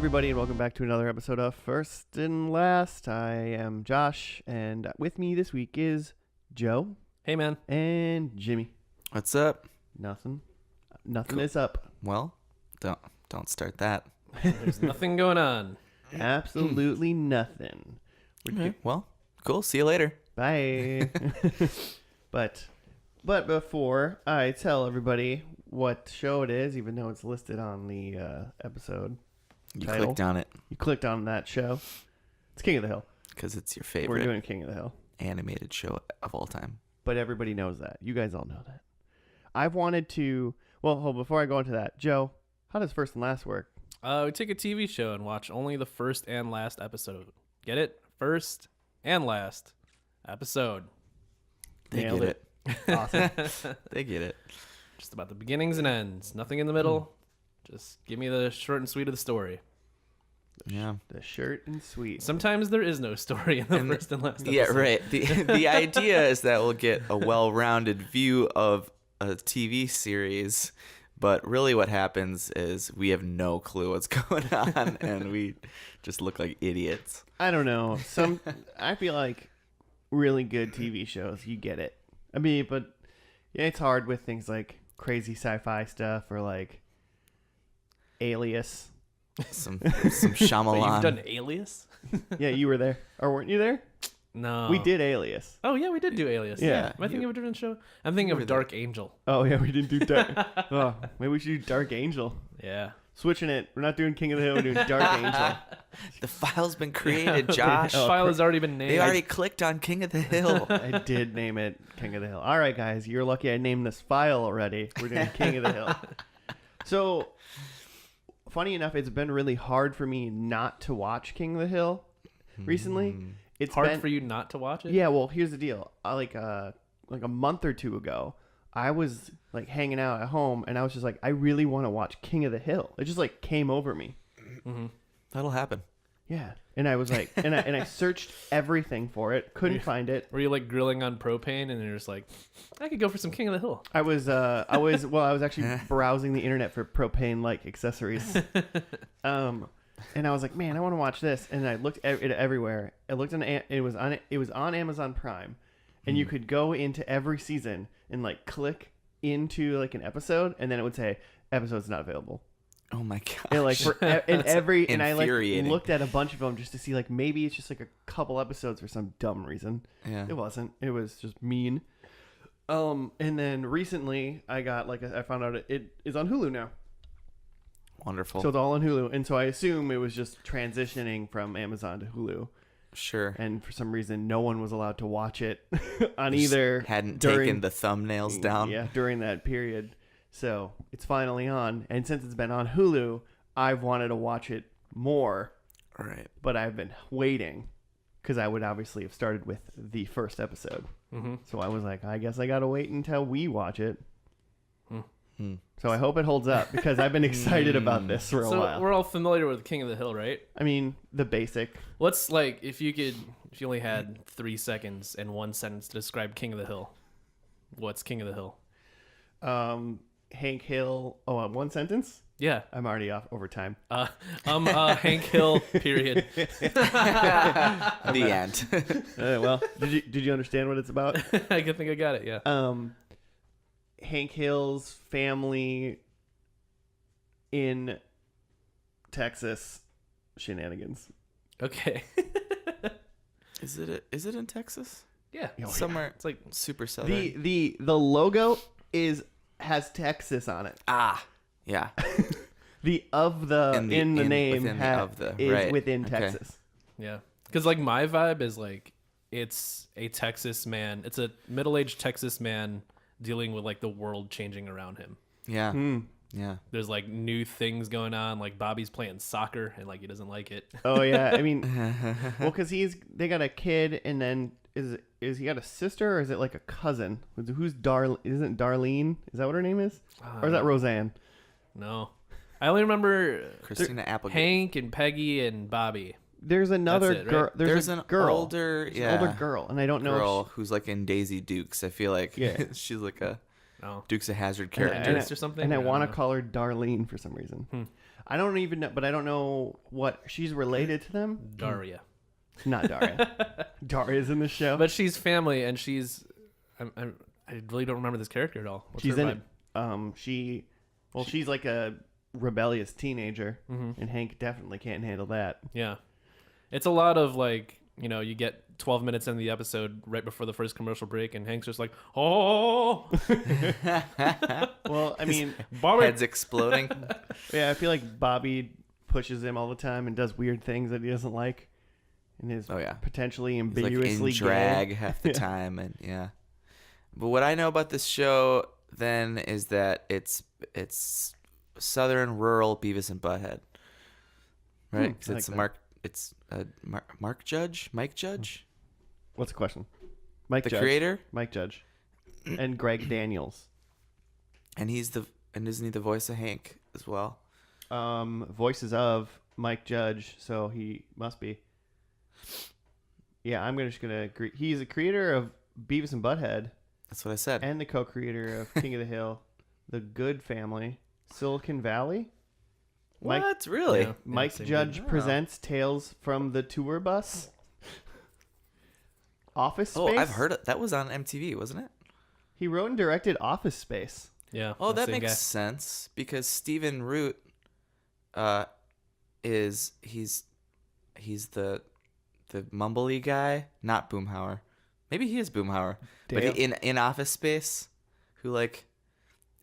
everybody, and welcome back to another episode of First and Last. I am Josh, and with me this week is Joe. Hey, man. And Jimmy. What's up? Nothing is up. Well, don't start that. There's nothing going on. Absolutely nothing. Okay. Well, cool. See you later. Bye. But before I tell everybody what show it is, even though it's listed on the episode You title, clicked on it you clicked on that show. It's King of the Hill. because it's your favorite We're doing King of the Hill. animated show of all time. But everybody knows that. You guys all know that. I've wanted to... Well, before I go into that, Joe, how does First and Last work? We take a TV show and watch only the first and last episode. Get it? First and last episode. They Nailed get it. Awesome. They get it. Just about the beginnings and ends. Nothing in the middle. Just give me the short and sweet of the story. Yeah. The short and sweet. Sometimes there is no story in the first and last episode. Yeah, right. The idea is that we'll get a well-rounded view of a TV series, but really what happens is we have no clue what's going on, and we just look like idiots. I don't know. I feel like really good TV shows, you get it. I mean, but yeah, it's hard with things like crazy sci-fi stuff or like Alias. Some But Shyamalan. you've done Alias? Yeah, you were there. Or weren't you there? No. We did Alias. Oh, yeah, we did do Alias. Yeah. Am I thinking of a different show? I'm thinking of Dark Angel. Oh, yeah, we didn't do Dark... Oh, maybe we should do Dark Angel. Yeah. Switching it. We're not doing King of the Hill. We're doing Dark Angel. The file's been created, Josh. Oh, File has already been named. They already clicked on King of the Hill. I did name it King of the Hill. All right, guys. You're lucky I named this file already. We're doing King of the Hill. So, funny enough, it's been really hard for me not to watch King of the Hill recently. It's hard been, for you not to watch it? Yeah, well, here's the deal. Like a month or two ago, I was like hanging out at home, and I was just like, I really want to watch King of the Hill. It just like came over me. Mm-hmm. That'll happen. Yeah, and I was like, and I searched everything for it, couldn't find it. Were you like grilling on propane, and you're just like, I could go for some King of the Hill? I was actually browsing the internet for propane like accessories. And I was like, man, I want to watch this. And I looked at it everywhere. I looked on it was on Amazon Prime, and you could go into every season and like click into like an episode, and then it would say episode's not available. Oh my gosh. And like and I like infuriating. looked at a bunch of them just to see like maybe it's just like a couple episodes for some dumb reason. Yeah. It wasn't. It was just mean. And then recently I found out it is on Hulu now. Wonderful. So it's all on Hulu. And so I assume it was just transitioning from Amazon to Hulu. Sure. And for some reason, no one was allowed to watch it on Just either. hadn't taken the thumbnails down. Yeah, during that period. So it's finally on. And since it's been on Hulu, I've wanted to watch it more. All right. But I've been waiting because I would obviously have started with the first episode. Mm-hmm. So I was like, I guess I got to wait until we watch it. Hmm. So I hope it holds up because I've been excited about this for a while. We're all familiar with King of the Hill, right? I mean, the basic. What's like if you only had 3 seconds and 1 sentence to describe King of the Hill? What's King of the Hill? Hank Hill. Oh, one sentence? Yeah. I'm already off over time. Hank Hill. Period. The end. Well, did you understand what it's about? I think I got it. Yeah. Hank Hill's family in Texas shenanigans. Okay. Is it in Texas? Yeah. Oh, Somewhere. It's like Super southern. The logo has Texas on it. Ah. Yeah. The of the in the name within the of the, is right. within Okay. Texas. yeah. Because like my vibe is like it's a Texas man. It's a middle-aged Texas man dealing with like the world changing around him. Yeah. Yeah. There's like new things going on. Like Bobby's playing soccer and like he doesn't like it. Oh yeah, I mean, well, because they got a kid, and then is he got a sister, or is it like a cousin? Who's Isn't Darlene? Is that what her name is, or is that Roseanne? No, I only remember Christina Applegate. Hank and Peggy and Bobby. There's another That's it, girl. right? There's an girl. older, There's an older girl, and I don't know. girl who's like in Daisy Dukes. I feel like she's like a Oh. Dukes of Hazzard And character. or something. And I I don't want to know. call her Darlene for some reason. I don't even know, but I don't know what she's related to them. Daria. Not Daria. Daria's in the show. But she's family, and she's. I really don't remember this character at all. What's she's her in vibe? it. She's like a rebellious teenager, and Hank definitely can't handle that. Yeah. It's a lot of like, you get 12 minutes into the episode right before the first commercial break, and Hank's just like, oh. Well, I mean, Bobby. Heads exploding. yeah, I feel like Bobby pushes him all the time and does weird things that he doesn't like, and is potentially He's ambiguously like in drag gay. half the time, and But what I know about this show then is that it's southern rural Beavis and Butthead, right? 'Cause I it's like Mike Judge, What's the question? Mike the Judge. creator, Mike Judge, and Greg Daniels. and isn't he the voice of Hank as well? Voices of Mike Judge, so he must be. Yeah, I'm just gonna agree. He's a creator of Beavis and Butthead, That's what I said. and the co-creator of King of the Hill, The Good Family, Silicon Valley. What? Really? Yeah. Mike same Judge thing. presents Tales from the Tour Bus. Office Space. Oh, I've heard it. That was on MTV, wasn't it? He wrote and directed Office Space. Yeah. Oh, that same makes guy. sense because Stephen Root, he's the mumbly guy, not Boomhauer. Maybe he is Boomhauer, but in Office Space, who like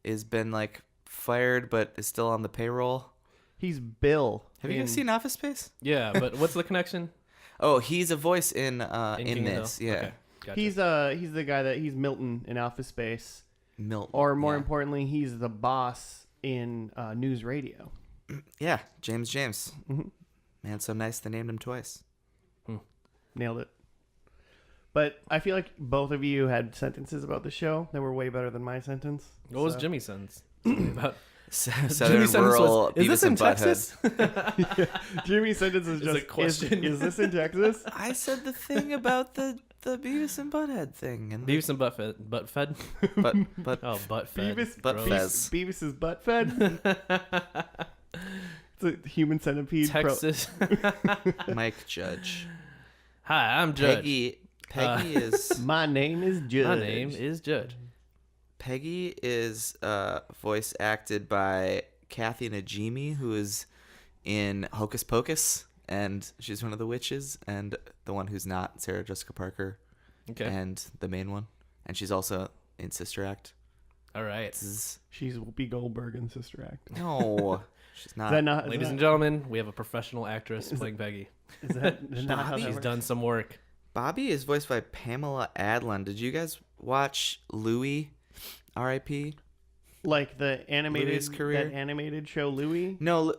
is been like fired but is still on the payroll. He's Bill. Have you guys seen Office Space? Yeah, but what's the connection? Oh, he's a voice in King of the this. Hill? Yeah, Okay, gotcha. He's the guy he's Milton in Office Space, Milton. or more yeah. importantly, he's the boss in News Radio. Yeah, James. Mhm. Man, so nice they named him twice. Nailed it. But I feel like both of you had sentences about the show that were way better than my sentence. What was So- Jimmy's sentence? About Southern Jimmy's sentence rural was, is this Beavis in and Butthead. Texas? Jimmy's sentence is It's just a question. Is this in Texas? I said the thing about the Beavis and Butthead thing, and Beavis and butt fed. but Oh, butt fed. Beavis, Butt Gross. fez. Beavis's butt fed. It's a human centipede. Texas. Mike Judge. Hi, I'm Judge. Peggy is My name is Judge. My name is Judge. Peggy is voice acted by Kathy Najimy, who is in Hocus Pocus, and she's one of the witches, and the one who's not, Sarah Jessica Parker, Okay. and the main one, and she's also in Sister Act. All right. She's Whoopi Goldberg in Sister Act. No, she's Is not. that not? Is Ladies that, and gentlemen, we have a professional actress playing Peggy. is that not how that She's works? done some work. Bobby is voiced by Pamela Adlon. Did you guys watch Louie, R.I.P.? Like the animated Louis' career? that animated show Louie? No.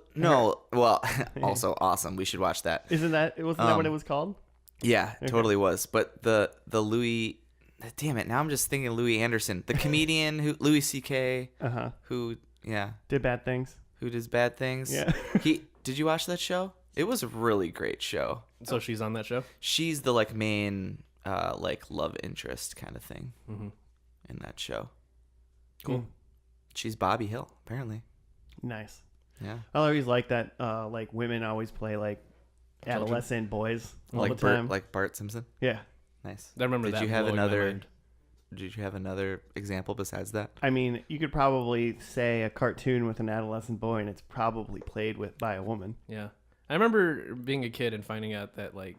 Well, also awesome. We should watch that. Wasn't that what it was called? Yeah, Okay. totally was. But the Louis, damn it! Now I'm just thinking Louis Anderson, the comedian who Louis C.K. Who Did bad things. who does bad things. Yeah. Did you watch that show? It was a really great show. So she's on that show? She's the like main like love interest kind of thing in that show. Cool. She's Bobby Hill apparently. Nice. Yeah. I always like that. Like women always play like adolescent boys all like the time. Bart Simpson. Yeah. Nice. I remember Did that you have blowing my another? mind. Did you have another example besides that? I mean, you could probably say a cartoon with an adolescent boy, and it's probably played with by a woman. Yeah. I remember being a kid and finding out that like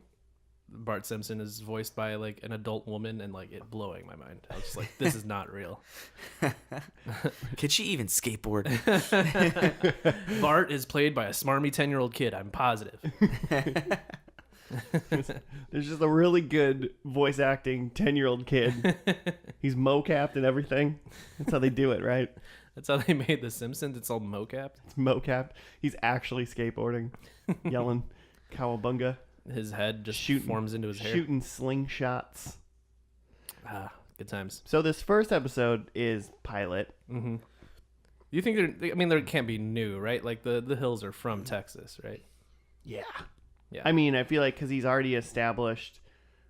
Bart Simpson is voiced by like an adult woman and like it blowing my mind. I was just like, this is not real. Can she even skateboard? Bart is played by a smarmy 10-year-old kid. I'm positive. There's just a really good voice acting 10-year-old kid. He's mocapped and everything. That's how they do it, right? That's how they made The Simpsons. It's all mocapped. It's mocapped. He's actually skateboarding, yelling cowabunga, His head just Shooting- forms into his hair. shooting slingshots. Ah, good times. So this first episode is pilot. Mm-hmm. You think they're? I mean, there can't be new, right? Like the Hills are from Texas, right? Yeah. Yeah. I mean, I feel like because he's already established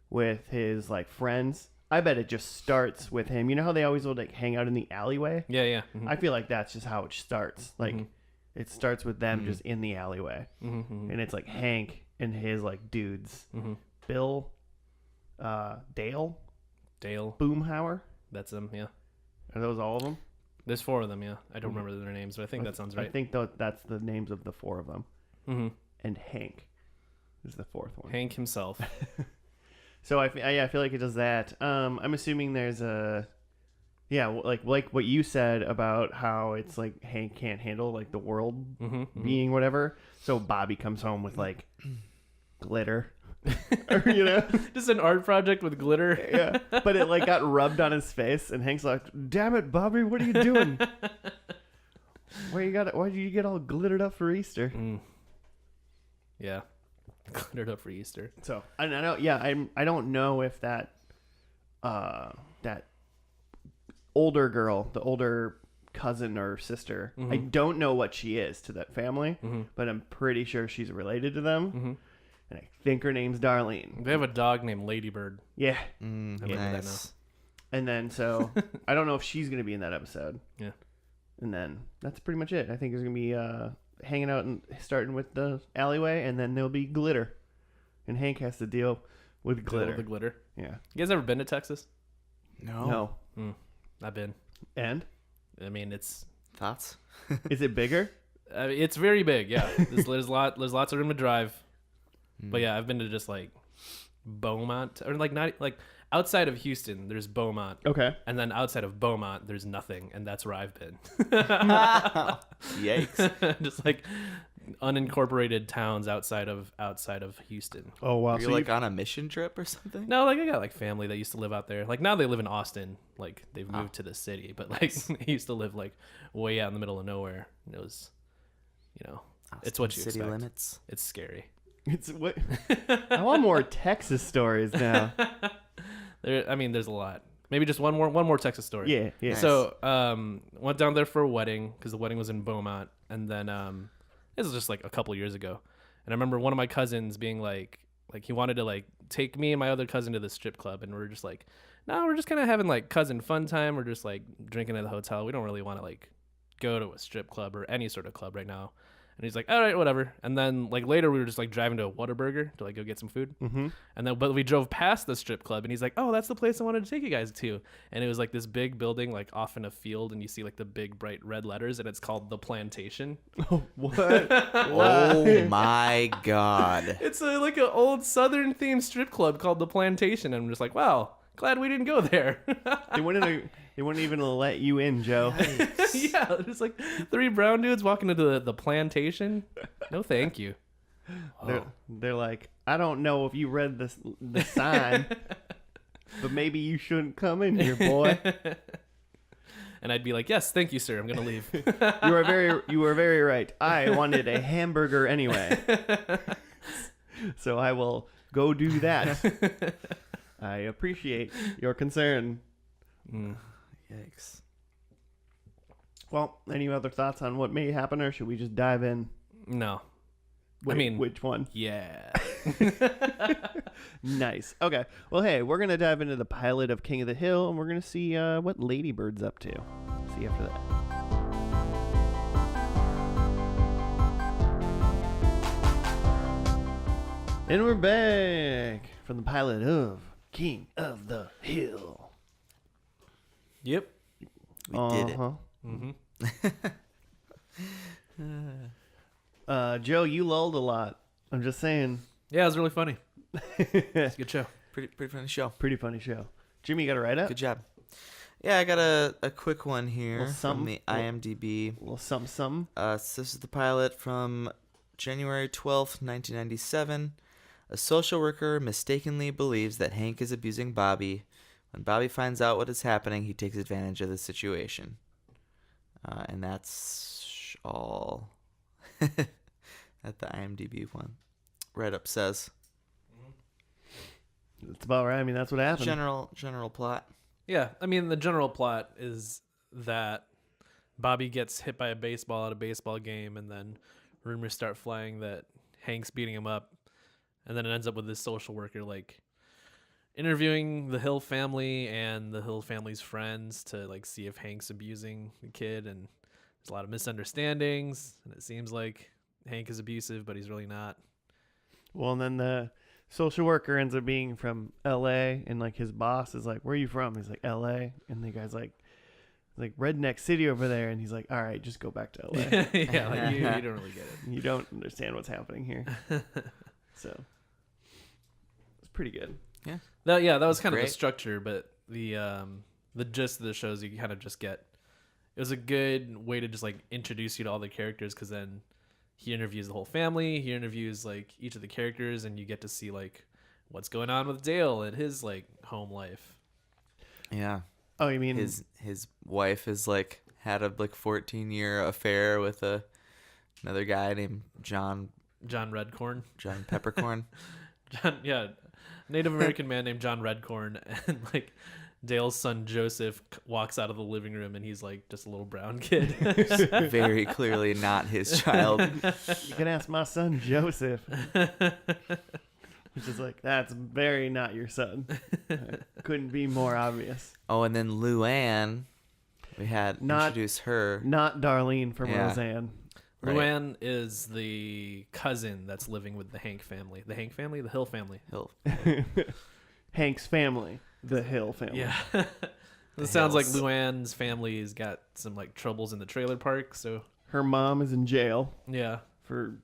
with his like friends, I bet it just starts with him. You know how they always would like hang out in the alleyway? Yeah, yeah. Mhm. I feel like that's just how it starts. Like It starts with them just in the alleyway, and it's like Hank and his like dudes, Bill, Dale, Boomhauer. That's them. Yeah. Are those all of them? There's 4 of them. Yeah. I don't remember their names, but I think that sounds right. I think that's the names of the 4 of them. And Hank is the 4th one. Hank himself. So I feel like it does that. I'm assuming there's a, like what you said about how it's like Hank can't handle like the world being whatever. So Bobby comes home with like glitter, or, just an art project with glitter. Yeah, but it like got rubbed on his face, and Hank's like, "Damn it, Bobby, what are you doing? Why did you get all glittered up for Easter?" Yeah. Glittered up for Easter. So I know, I don't know if that older girl, the older cousin or sister, I don't know what she is to that family, but I'm pretty sure she's related to them, and I think her name's Darlene. They have a dog named Ladybird. Yeah, Nice. and then so I don't know if she's gonna be in that episode. Yeah, and then that's pretty much it. I think there's gonna be hanging out and starting with the alleyway, and then there'll be glitter, and Hank has to deal with glitter. The glitter. Yeah. You guys ever been to Texas? No. I've been. And I mean, it's Thoughts? is it bigger? it's very big. Yeah, there's lots of room to drive. But yeah, I've been to just like Beaumont, or like not like outside of Houston. There's Beaumont. Okay. And then outside of Beaumont, there's nothing, and that's where I've been. Yikes. Just like unincorporated towns outside of Houston. Oh wow. You're like on a mission trip or something? No, like I got like family that used to live out there. Like now they live in Austin. Like they've moved to the city, but like they used to live like way out in the middle of nowhere. And it was, it's what you City expect. limits. It's scary. It's what I want more Texas stories now. There's a lot. Maybe just one more Texas story. Yeah. Nice. So, went down there for a wedding because the wedding was in Beaumont, and then this was just like a couple years ago, and I remember one of my cousins being like he wanted to like take me and my other cousin to the strip club, and we're just like, no, we're just kind of having like cousin fun time. We're just like drinking at the hotel. We don't really want to like go to a strip club or any sort of club right now. And he's like, all right, whatever. And then like later we were just like driving to a Whataburger to like go get some food. But we drove past the strip club, and he's like, oh, that's the place I wanted to take you guys to. And it was like this big building like off in a field, and you see like the big bright red letters, and it's called The Plantation. Oh, what? Oh my God. It's like an old Southern themed strip club called The Plantation. And I'm just like, wow, glad we didn't go there. They wouldn't even let you in, Joe. Yeah, there's like 3 brown dudes walking into the plantation. No, thank you. They're like, I don't know if you read the sign, but maybe you shouldn't come in here, boy. And I'd be like, yes, thank you, sir. I'm gonna leave. You were very right. I wanted a hamburger anyway, so I will go do that. I appreciate your concern. Yikes. Well, any other thoughts on what may happen, or should we just dive in? No. Which one? Yeah. Nice. Okay. Well, hey, we're gonna dive into the pilot of King of the Hill, and we're gonna see what Ladybird's up to. See you after that. And we're back from the pilot of King of the Hill. Yep. We did it. Joe, you lulled a lot. I'm just saying. Yeah, it was really funny. It's a good show. Pretty funny show. Pretty funny show. Jimmy, you got to write up? Good job. Yeah, I got a quick one here Little from something. the IMDb. A little something. So this is the pilot from January 12th, 1997. A social worker mistakenly believes that Hank is abusing Bobby. When Bobby finds out what is happening, he takes advantage of the situation. And that's all that the IMDb one write-up says. That's about right. I mean, that's what happened. General plot. Yeah, I mean, the general plot is that Bobby gets hit by a baseball at a baseball game, and then rumors start flying that Hank's beating him up, and then it ends up with this social worker like interviewing the Hill family and the Hill family's friends to like see if Hank's abusing the kid, and there's a lot of misunderstandings, and it seems like Hank is abusive, but he's really not. Well, and then the social worker ends up being from L.A. and like his boss is like, "Where are you from?" He's like, "L.A." And the guy's like redneck city over there, and he's like, "All right, just go back to L.A." Yeah, like you don't really get it. You don't understand what's happening here. So it's pretty good. Yeah. That was kind of the Great. structure, but the gist of the shows you kind of just get. It was a good way to just like introduce you to all the characters, because then he interviews the whole family. He interviews like each of the characters, and you get to see like what's going on with Dale and his like home life. Yeah. Oh, you mean His wife is like had a like 14-year affair with another guy named John Redcorn. Peppercorn. Native American man named John Redcorn, and like Dale's son Joseph walks out of the living room, and he's like just a little brown kid. Very clearly not his child. you can ask my son Joseph, which is like, that's very not your son. Couldn't be more obvious. Oh, and then Luann, we had introduce her. Not Darlene from Yeah. Roseanne. Right. Luann is the cousin that's living with the Hank family. The Hank family? The Hill family. Hill. Hank's family, the Hill family. Yeah. It sounds like Hills. Luann's family's got some like troubles in the trailer park, so Her mom is in jail yeah. for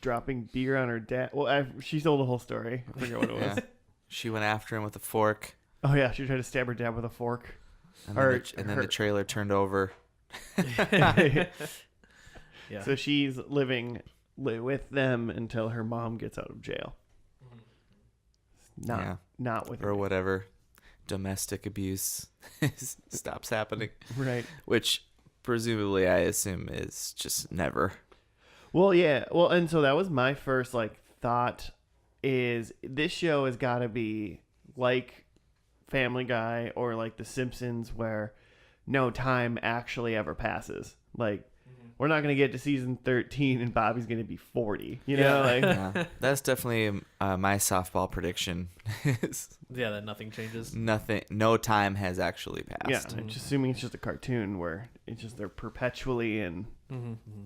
dropping beer on her dad. Well, she told the whole story. I forget what it was. Yeah. She went after him with a fork, Oh yeah, she tried to stab her dad with a fork. and Or then her- the trailer turned over. Yeah. So she's living with them until her mom gets out of jail. Not with Or her. whatever domestic abuse stops happening, Right. which presumably I assume is just never. Well, yeah. Well, and so that was my first like thought is this show has got to be like Family Guy or like The Simpsons where no time actually ever passes. Like we're not going to get to season 13 and Bobby's going to be 40, you know? Like, Yeah, that's definitely my softball prediction. Yeah, that nothing changes. Nothing, no time has actually yeah, passed. I'm just assuming it's just a cartoon where it's just they're perpetually in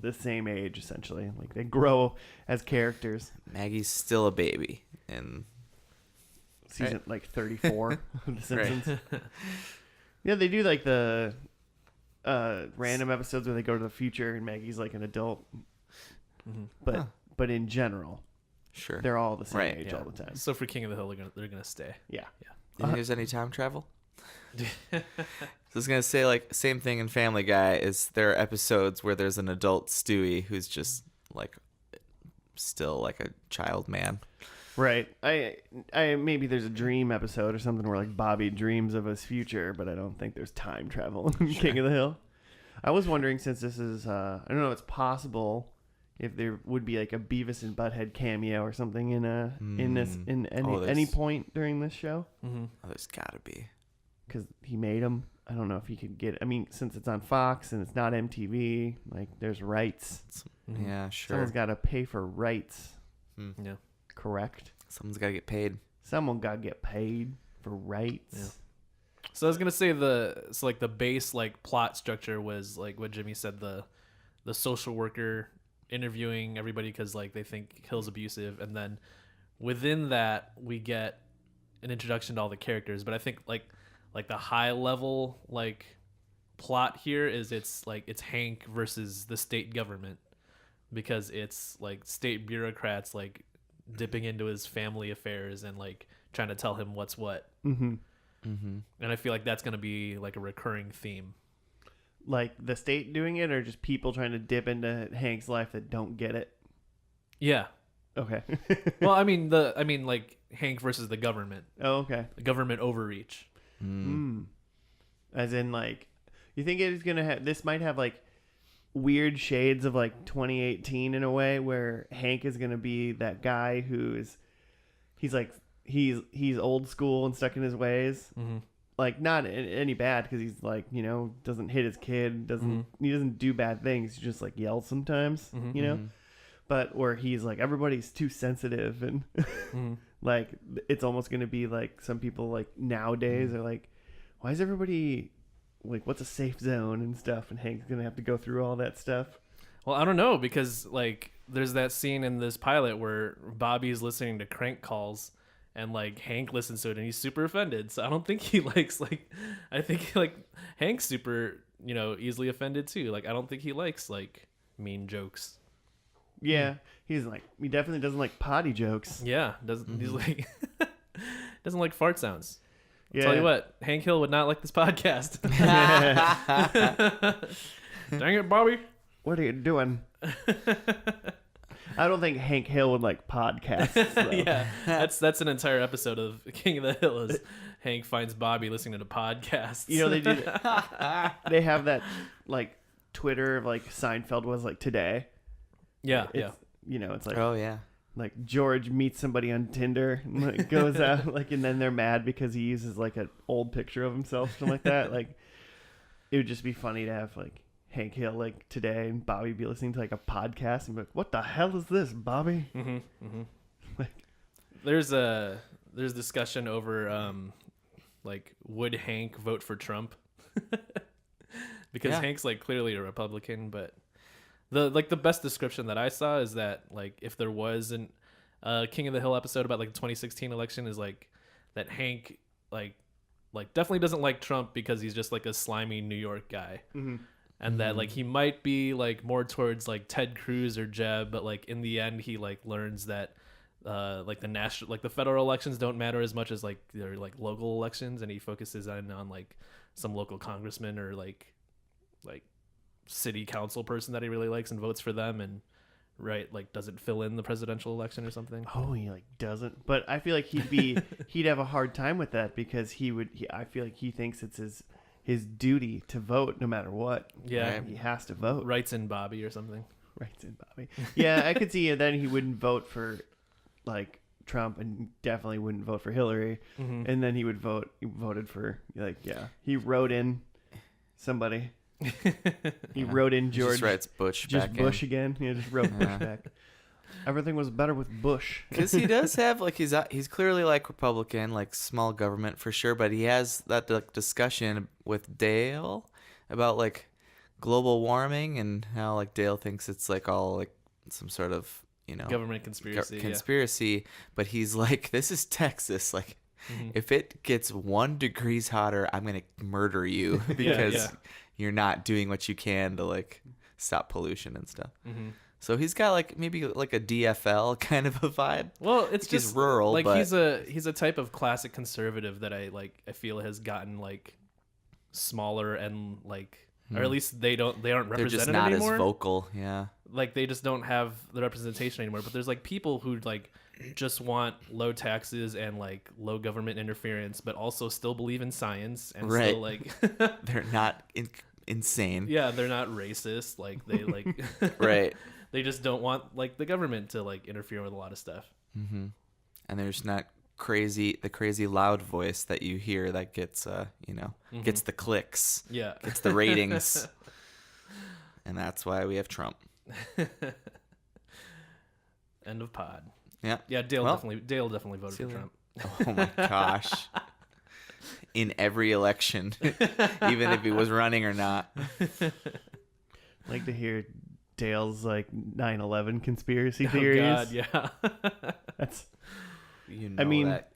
the same age essentially. Like they grow as characters. Maggie's still a baby, and Season Right. like 34 of The Right. Simpsons. Yeah, they do like the random episodes where they go to the future and Maggie's like an adult. But Huh. but in general, sure. they're all the same Right, age yeah. all the time. So for King of the Hill, they're gonna stay. Yeah. Do you think there's any time travel? So I was gonna say, like, same thing in Family Guy is there are episodes where there's an adult Stewie who's just like still like a child man. Right. I maybe there's a dream episode or something where like Bobby dreams of his future, but I don't think there's time travel in King of the Hill. I was wondering since this is I don't know if it's possible if there would be like a Beavis and Butthead cameo or something in any point during this show Mm-hmm. Oh, there's gotta be. because he made them. I don't know if he could get. I mean, since it's on Fox and it's not MTV, like there's rights. Mm-hmm. Yeah, sure. Someone's got to pay for rights. Yeah. Correct. Someone's gotta get paid. Someone got to get paid for rights. Yeah. So I was gonna say the base like plot structure was like what Jimmy said, the social worker interviewing everybody because like they think Hill's abusive, and then within that we get an introduction to all the characters. But I think like the high level like plot here is it's Hank versus the state government, because it's like state bureaucrats like dipping into his family affairs and like trying to tell him what's what. Mm-hmm. Mm-hmm. And I feel like that's going to be like a recurring theme. Like the state doing it, or just people trying to dip into Hank's life that don't get it. Yeah. Okay. Well, I mean like Hank versus the government. Oh, okay. The government overreach. As in, like, you think it's gonna have? This might have like weird shades of like 2018 in a way, where Hank is gonna be that guy he's old school and stuck in his ways. Mm-hmm. Like not any bad because he's like doesn't hit his kid, he doesn't do bad things. He just like yells sometimes, But where he's like everybody's too sensitive and like it's almost gonna be like some people like nowadays are like, why is everybody what's a safe zone and stuff, and Hank's gonna have to go through all that stuff. Well, I don't know, because like there's that scene in this pilot where Bobby's listening to crank calls, and like Hank listens to it and he's super offended. So I don't think he likes I think like Hank's super, easily offended too. Like I don't think he likes like mean jokes. Yeah, he definitely doesn't like potty jokes. Yeah, he's like doesn't like fart sounds. I'll Yeah. tell you what, Hank Hill would not like this podcast. Dang it, Bobby. What are you doing? I don't think Hank Hill would like podcasts. Though. Yeah, that's an entire episode of King of the Hill is Hank finds Bobby listening to podcasts. They do. They have that like Twitter of like Seinfeld was like today. Yeah, It's, it's like Oh yeah. like George meets somebody on Tinder and like goes out like, and then they're mad because he uses like an old picture of himself, something like that. Like it would just be funny to have like Hank Hill like today and Bobby be listening to like a podcast and be like, what the hell is this, Bobby? Like, There's discussion over like would Hank vote for Trump? Because Hank's like clearly a Republican, but the best description that I saw is that like if there was an King of the Hill episode about like the 2016 election is like that Hank like definitely doesn't like Trump because he's just like a slimy New York guy. And that like he might be like more towards like Ted Cruz or Jeb, but like in the end he like learns that like the national, like the federal elections don't matter as much as like their like local elections, and he focuses on like some local congressman or like city council person that he really likes and votes for them, and like doesn't fill in the presidential election or something. Oh, he like doesn't, but I feel like he'd have a hard time with that because I feel like he thinks it's his duty to vote no matter what. Yeah, He has to vote. Writes in Bobby or something. Writes in Bobby. Yeah, I could see it. Then he wouldn't vote for like Trump and definitely wouldn't vote for Hillary. And then he voted for he wrote in somebody. He wrote in George. Just writes Bush back Bush in. again. He just wrote Bush back. Everything was better with Bush. Because he does have like he's clearly like Republican, like small government for sure, but he has that like, discussion with Dale about like global warming and how like Dale thinks it's like all like some sort of Government conspiracy. But he's like, this is Texas, like if it gets 1 degree hotter, I'm gonna murder you because you're not doing what you can to like stop pollution and stuff. So he's got like maybe like a DFL kind of a vibe. Well, it's just he's rural, like but he's a type of classic conservative that I feel has gotten like smaller and like, or at least they aren't represented they're just not anymore. as vocal. Yeah, like they just don't have the representation anymore. But there's like people who like just want low taxes and like low government interference, but also still believe in science and Right. still like they're not insane. yeah, they're not racist. Like they like Right. They just don't want like the government to like interfere with a lot of stuff. And there's not the crazy loud voice that you hear that gets gets the clicks, Yeah, gets the ratings, and that's why we have Trump. End of pod. Yeah. Yeah, Dale Well, definitely voted for Trump. Oh my gosh. In every election, even if he was running or not. Like to hear Dale's like 9/11 conspiracy Oh theories. God, yeah. That's You know I mean, that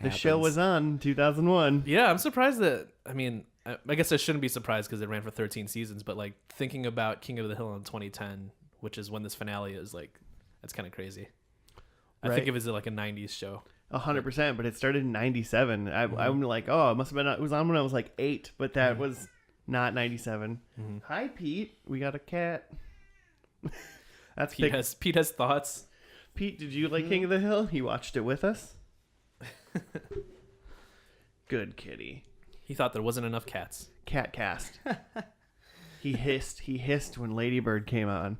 the show was on 2001. Yeah, I'm surprised that. I mean, I guess I shouldn't be surprised because it ran for 13 seasons. But like thinking about King of the Hill in 2010, which is when this finale is, like, that's kind of crazy. I think Right. it was like a 90s show. 100%, but it started in 97. I'm like, oh, it must have been. It was on when I was like 8, but that was not 97. Hi, Pete. We got a cat. That's Pete has thoughts. Pete, did you like King of the Hill? He watched it with us. Good kitty. He thought there wasn't enough cats. Cat cast. He hissed when Lady Bird came on.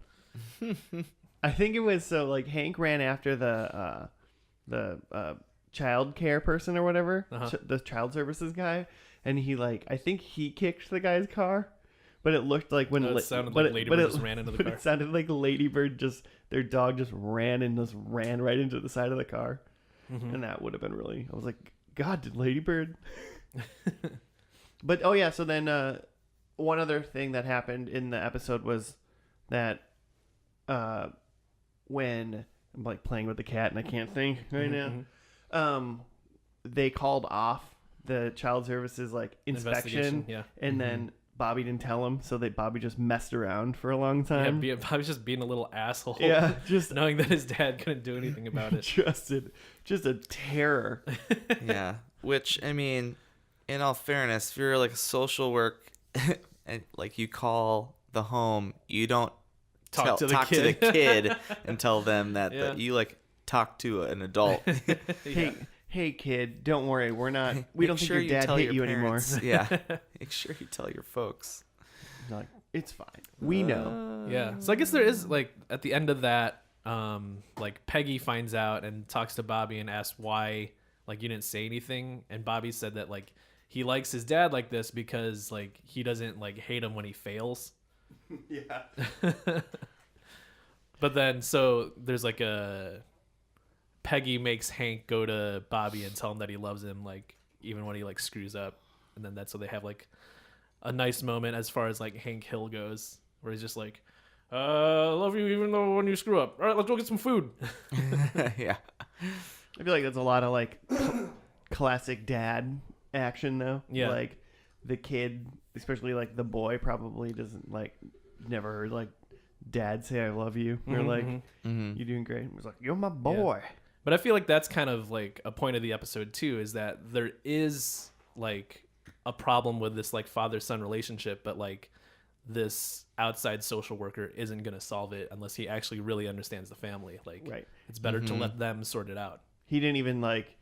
I think it was so like Hank ran after the child care person or whatever, the child services guy, and he I think he kicked the guy's car, but it looked like when it sounded like Lady Bird just ran into the car. It sounded like Lady Bird their dog just ran right into the side of the car, and that would have been really. I was like, God, did Lady Bird? But oh yeah, so then one other thing that happened in the episode was that when I'm like playing with the cat and I can't think right now, they called off the child services like inspection, yeah, and then Bobby didn't tell him, so that Bobby just messed around for a long time. Yeah, I was just being a little asshole. Yeah, just knowing that his dad couldn't do anything about it. just a terror. Yeah, which I mean, in all fairness, if you're like a social work and like you call the home, you don't Talk to the kid and tell them that, Yeah. that you like talk to an adult. Hey kid, don't worry, we don't think sure your dad tell hit your you anymore. parents. Yeah, make sure you tell your folks. Like, it's fine, we know. Yeah. So I guess there is like at the end of that, like Peggy finds out and talks to Bobby and asks why like you didn't say anything, and Bobby said that like he likes his dad like this because like he doesn't like hate him when he fails. Yeah. But then so there's like a Peggy makes Hank go to Bobby and tell him that he loves him like even when he like screws up, and then that's so they have like a nice moment as far as like Hank Hill goes where he's just like I love you even though when you screw up. All right, let's go get some food. Yeah. I feel like that's a lot of like classic dad action though. Yeah. Like the kid, especially like the boy, probably doesn't like never heard like dad say I love you or like you're doing great. It was like, you're my boy. Yeah. But I feel like that's kind of like a point of the episode too, is that there is like a problem with this like father-son relationship, but like this outside social worker isn't going to solve it unless he actually really understands the family. Like, Right. it's better to let them sort it out. He didn't even like,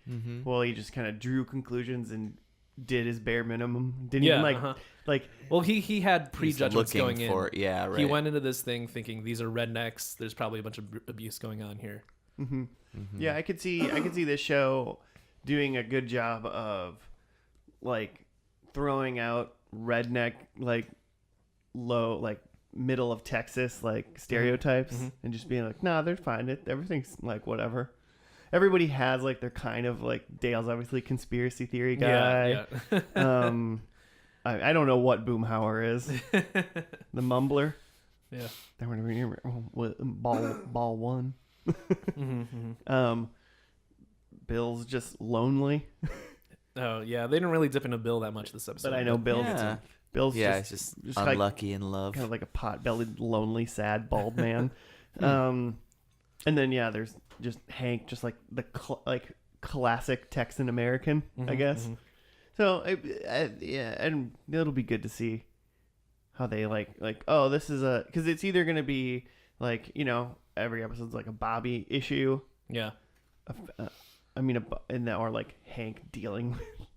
well, he just kind of drew conclusions and did his bare minimum. Didn't even like, Well, he had He's prejudgments looking going for in. yeah, right. He went into this thing thinking these are rednecks. There's probably a bunch of abuse going on here. yeah, I could see this show doing a good job of like throwing out redneck, like low, like middle of Texas, like stereotypes and just being like, nah, they're fine. Everything's like whatever. Everybody has like their kind of like, Dale's obviously conspiracy theory guy. Yeah. I don't know what Boomhauer is. The mumbler. Yeah. That would remember ball one. Bill's just lonely. Oh yeah, they didn't really dip into Bill that much this episode. But I know Bill's Yeah. Bill's Yeah, just, it's just like, unlucky in love. kind of like a pot-bellied, lonely, sad, bald man. And then yeah, there's just Hank, just like the like classic Texan American, I guess. So yeah, and it'll be good to see how they like oh, this is because it's either gonna be like, you know, every episode's like a Bobby issue. Yeah. Or like Hank dealing with,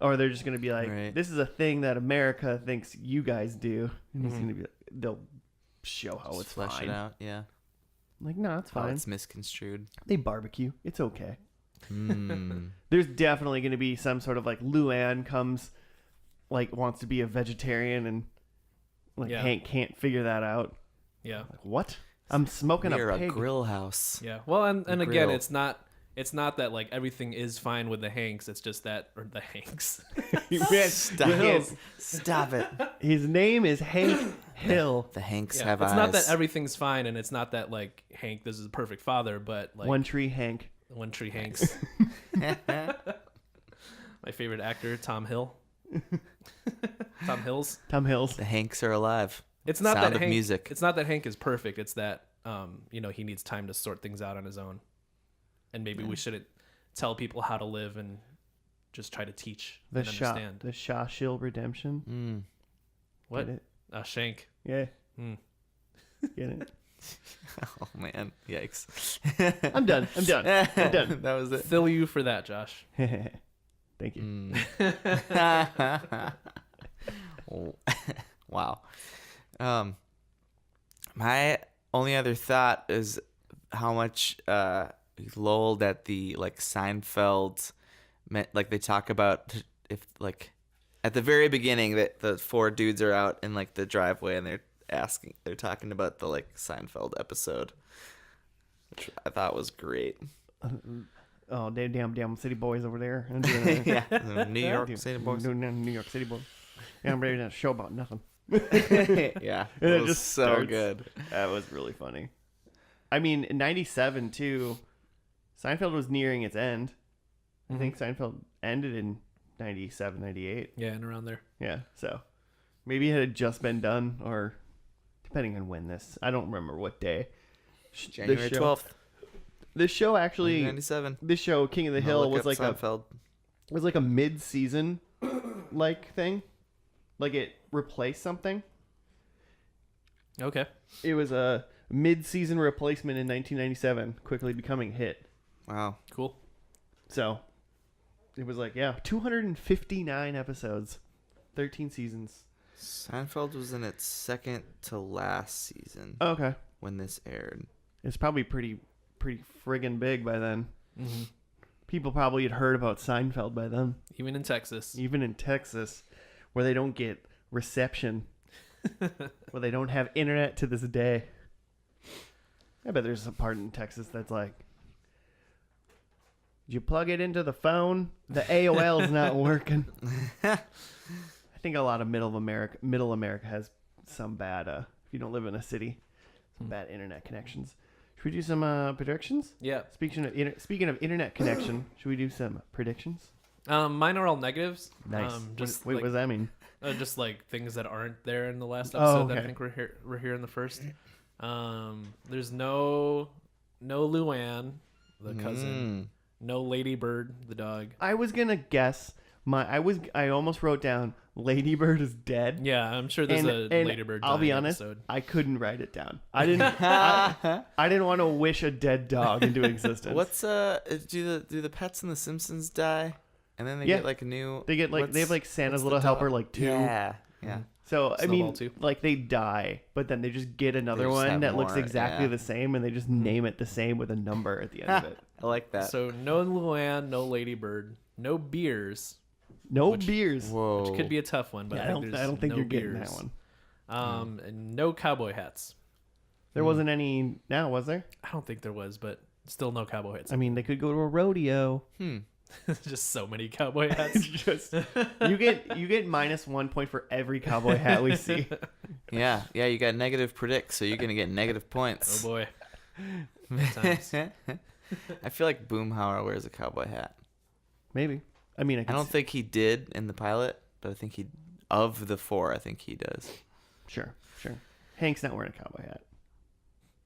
or they're just gonna be like, Right. this is a thing that America thinks you guys do, and he's gonna be, they'll show how Just it's flesh fine. it out. Yeah. Like, no, it's How fine. it's misconstrued. They barbecue. It's okay. Mm. There's definitely gonna be some sort of like Luann comes, like wants to be a vegetarian, and like Yeah. Hank can't figure that out. Yeah. Like, what? I'm smoking We're a a pig. grill house. Yeah. Well, and again, grill. it's not that like everything is fine with the Hanks. It's just that, or the Hanks. Stop it. His name is Hank Hill. The Hanks Yeah, have it's eyes. not that everything's fine, and it's not that like Hank, this is a perfect father, but like One Tree Hank. One Tree Hanks. My favorite actor, Tom Hill. Tom Hills. Tom Hills. The Hanks are alive. It's not Sound that of Hank. music. It's not that Hank is perfect. It's that he needs time to sort things out on his own, and maybe we shouldn't tell people how to live and just try to teach The and understand. The Shaw Shield Redemption. Mm. What? Get it? Shank. Yeah. Mm. Get it? Oh man, yikes! I'm done. I'm done. I'm done. That was it. Fill you for that, Josh. Thank you. Wow. My only other thought is how much lulled at the like Seinfeld, like they talk about if like at the very beginning that the four dudes are out in like the driveway and they're talking about the like Seinfeld episode, which I thought was great. oh, damn city boys over there. I'm doing Yeah, New York City boys. Doing New York City boys. Yeah, I'm ready to show about nothing. Yeah, And it it was just so starts. good. That was really funny. I mean, in 97 too, Seinfeld was nearing its end. I think Seinfeld ended in 97, 98. Yeah, and around there. Yeah, so maybe it had just been done, or depending on when this. I don't remember what day. January 12th, This show actually, 97. this show King of the Hill was like a mid-season like thing, like it replaced something. Okay. It was a mid-season replacement in 1997, quickly becoming a hit. Wow. Cool. So it was like, yeah, 259 episodes, 13 seasons. Seinfeld was in its second to last season Okay. when this aired. It's probably pretty friggin' big by then. Mm-hmm. People probably had heard about Seinfeld by then. Even in Texas. Even in Texas, where they don't get reception, where they don't have internet to this day. I bet there's a part in Texas that's like, you plug it into the phone, the AOL's not working. I think a lot of middle America has some bad, if you don't live in a city, some bad internet connections. Should we do some predictions? Yeah. Speaking of internet connection, should we do some predictions? Mine are all negatives. Nice. Just Wait, like, what does that mean? just like things that aren't there in the last episode that I okay. think we're here in the first. There's no Luann, the cousin. No Lady Bird, the dog. I was gonna guess I almost wrote down Lady Bird is dead. Yeah, I'm sure there's a Lady Bird. I'll be dying honest, episode. I couldn't write it down. I didn't. I didn't want to wish a dead dog into existence. What's do the pets in The Simpsons die, and then they Yeah. get like a new? They get like they have like Santa's what's Little the Helper dog? like 2. Yeah. So I Snowball mean, 2. like they die, but then they just get another just one have that looks more, exactly yeah. the same, and they just name it the same with a number at the end of it. I like that. So no Luann, no Lady Bird, no beers, No beers. Whoa. which could be a tough one, but Yeah, I think I don't think no you're getting beers. that one. And no cowboy hats. There wasn't any now, was there? I don't think there was, but still no cowboy hats. I mean, they could go to a rodeo. Just so many cowboy hats. Just you get minus 1 point for every cowboy hat we see. Yeah. You got negative predict, so you're gonna get negative Oh points. boy. I feel like Boomhauer wears a cowboy hat. Maybe. I mean, I don't think he did in the pilot, but I think of the 4, I think he does. Sure. Hank's not wearing a cowboy hat.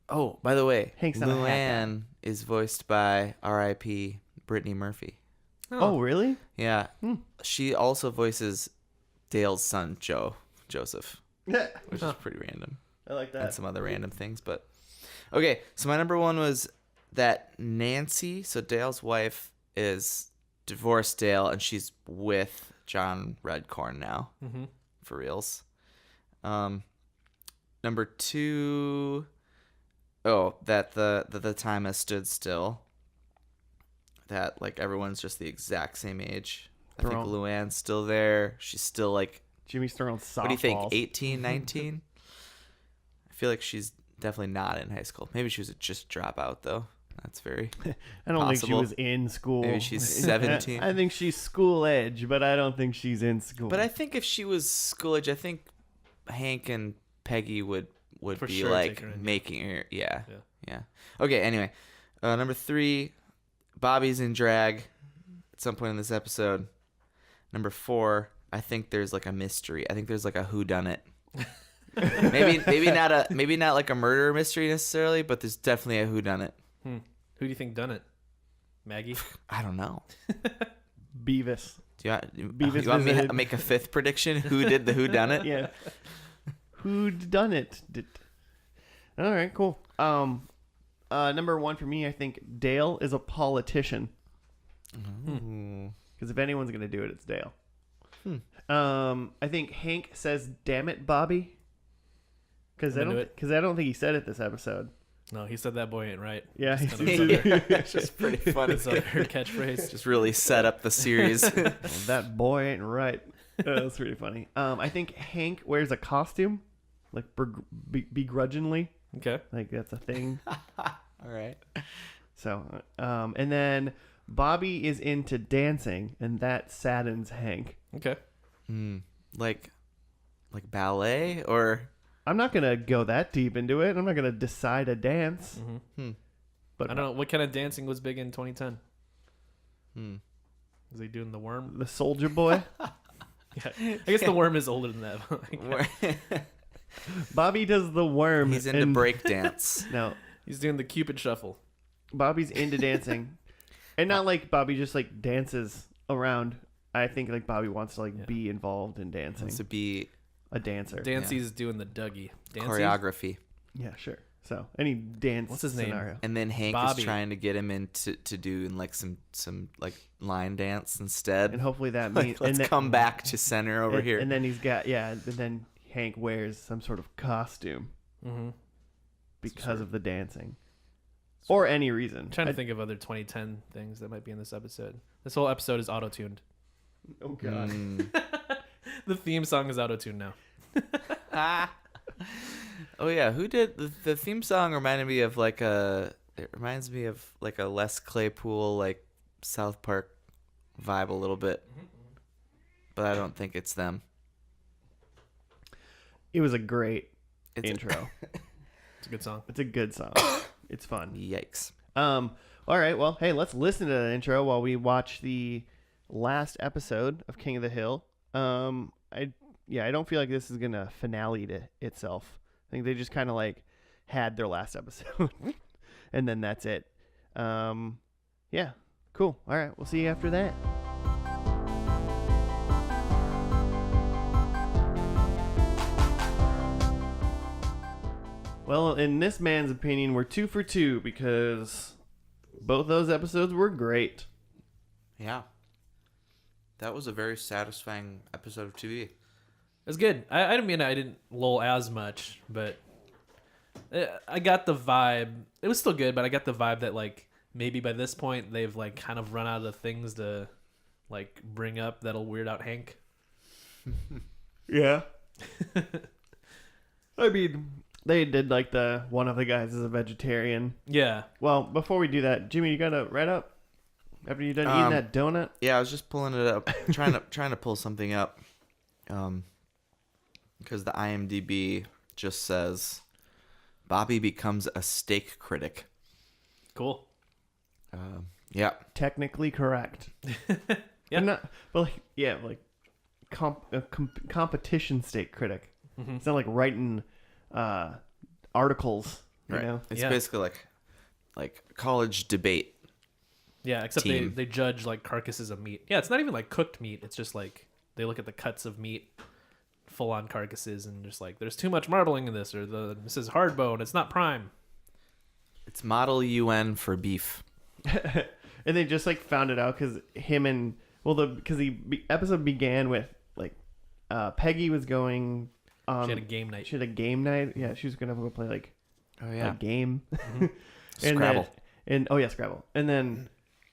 Oh, by the way, Hank's not a hat guy. Luann is voiced by R.I.P. Brittany Murphy. Oh, really? Yeah. She also voices Dale's son, Joseph, Yeah. which is pretty random. I like And that. some other random things, but okay. So my number 1 was that Nancy, so Dale's wife, is divorced Dale, and she's with John Redcorn now, for reals. Number 2, that the time has stood still. That like everyone's just the exact same age. I think Luann's still there. She's still like Jimmy's throwing softballs. What do you think? 18, 19? I feel like she's definitely not in high school. Maybe she was just a dropout though. That's very I don't think she possible. was in school. Maybe she's 17. I think she's school age, but I don't think she's in school. But I think if she was school age, I think Hank and Peggy would For be sure like take her in. making her. Yeah. Okay. Anyway, number 3, Bobby's in drag at some point in this episode. Number 4, I think there's like a mystery. I think there's like a whodunit. maybe not like a murder mystery necessarily, but there's definitely a whodunit. Who do you think done it? Maggie? I don't know. Beavis. Do Beavis you want me to visited. make a 5th prediction? Who did the whodunit? Yeah. Who'd done it? All right, cool. Number 1 for me, I think Dale is a politician. Because if anyone's gonna do it, it's Dale. I think Hank says, "Damn it, Bobby," because I don't think he said it this episode. No, he said that boy ain't right. Yeah, That's kind of It's just pretty funny. his other catchphrase. Just really set up the series. Well, that boy ain't right. That's pretty funny. I think Hank wears a costume, like begrudgingly. Okay. Like that's a thing. All right. So, and then Bobby is into dancing, and that saddens Hank. Okay. Like ballet or I'm not gonna go that deep into it. I'm not gonna decide a dance. But I don't know what kind of dancing was big in 2010. Was he doing the worm? The Soldier Boy. Yeah, I guess the worm is older than that. Bobby does the worm. He's into break dance. No, He's doing the Cupid shuffle. Bobby's into dancing, and not like Bobby just like dances around. I think like Bobby wants to like be involved in dancing. Wants to be a dancer. Dancy's doing the Dougie. Dancy? choreography. Yeah, sure. So any dance. What's his name? scenario. And then Hank Bobby. is trying to get him into doing like some like line dance instead. And hopefully that Like, means let's come back to center over here. And then he's got and then Hank wears some sort of costume because of the dancing, or any reason. I'm trying to think of other 2010 things that might be in this episode. This whole episode is auto-tuned. Oh god. The theme song is auto-tuned now. Oh yeah, who did the theme song? Reminded me of like it reminds me of like a Les Claypool like South Park vibe a little bit, but I don't think it's them. It was a great intro. It's a good song. It's a good song. It's fun. Yikes. All right. Well, hey, let's listen to that intro while we watch the last episode of King of the Hill. I don't feel like this is gonna finale to itself. I think they just kind of like had their last episode, and then that's it. Yeah, cool. All right, we'll see you after that. Well, in this man's opinion, we're 2 for 2 because both those episodes were great. Yeah. That was a very satisfying episode of TV. It was good. I mean I didn't lull as much, but I got the vibe. It was still good, but I got the vibe that like maybe by this point they've like kind of run out of things to like bring up that'll weird out Hank. Yeah. I mean, they did like one of the guys is a vegetarian. Yeah. Well, before we do that, Jimmy, you got to write up after you're done eating that donut? Yeah, I was just pulling it up, trying to pull something up. Because the IMDb just says Bobby becomes a steak critic. Cool. Yeah. Technically correct. Yeah. Competition steak critic. Mm-hmm. It's not like writing articles, you know? It's Yeah. basically like college debate. Yeah, except Team. they judge like carcasses of meat. Yeah, it's not even like cooked meat. It's just like they look at the cuts of meat, full on carcasses, and just like there's too much marbling in this, or this is hard bone. It's not prime. It's Model UN for beef. And they just like found it out because the episode began with like Peggy was going. She had a game night. She had a game night. Yeah, she was gonna go play like a game. Scrabble. Scrabble. And then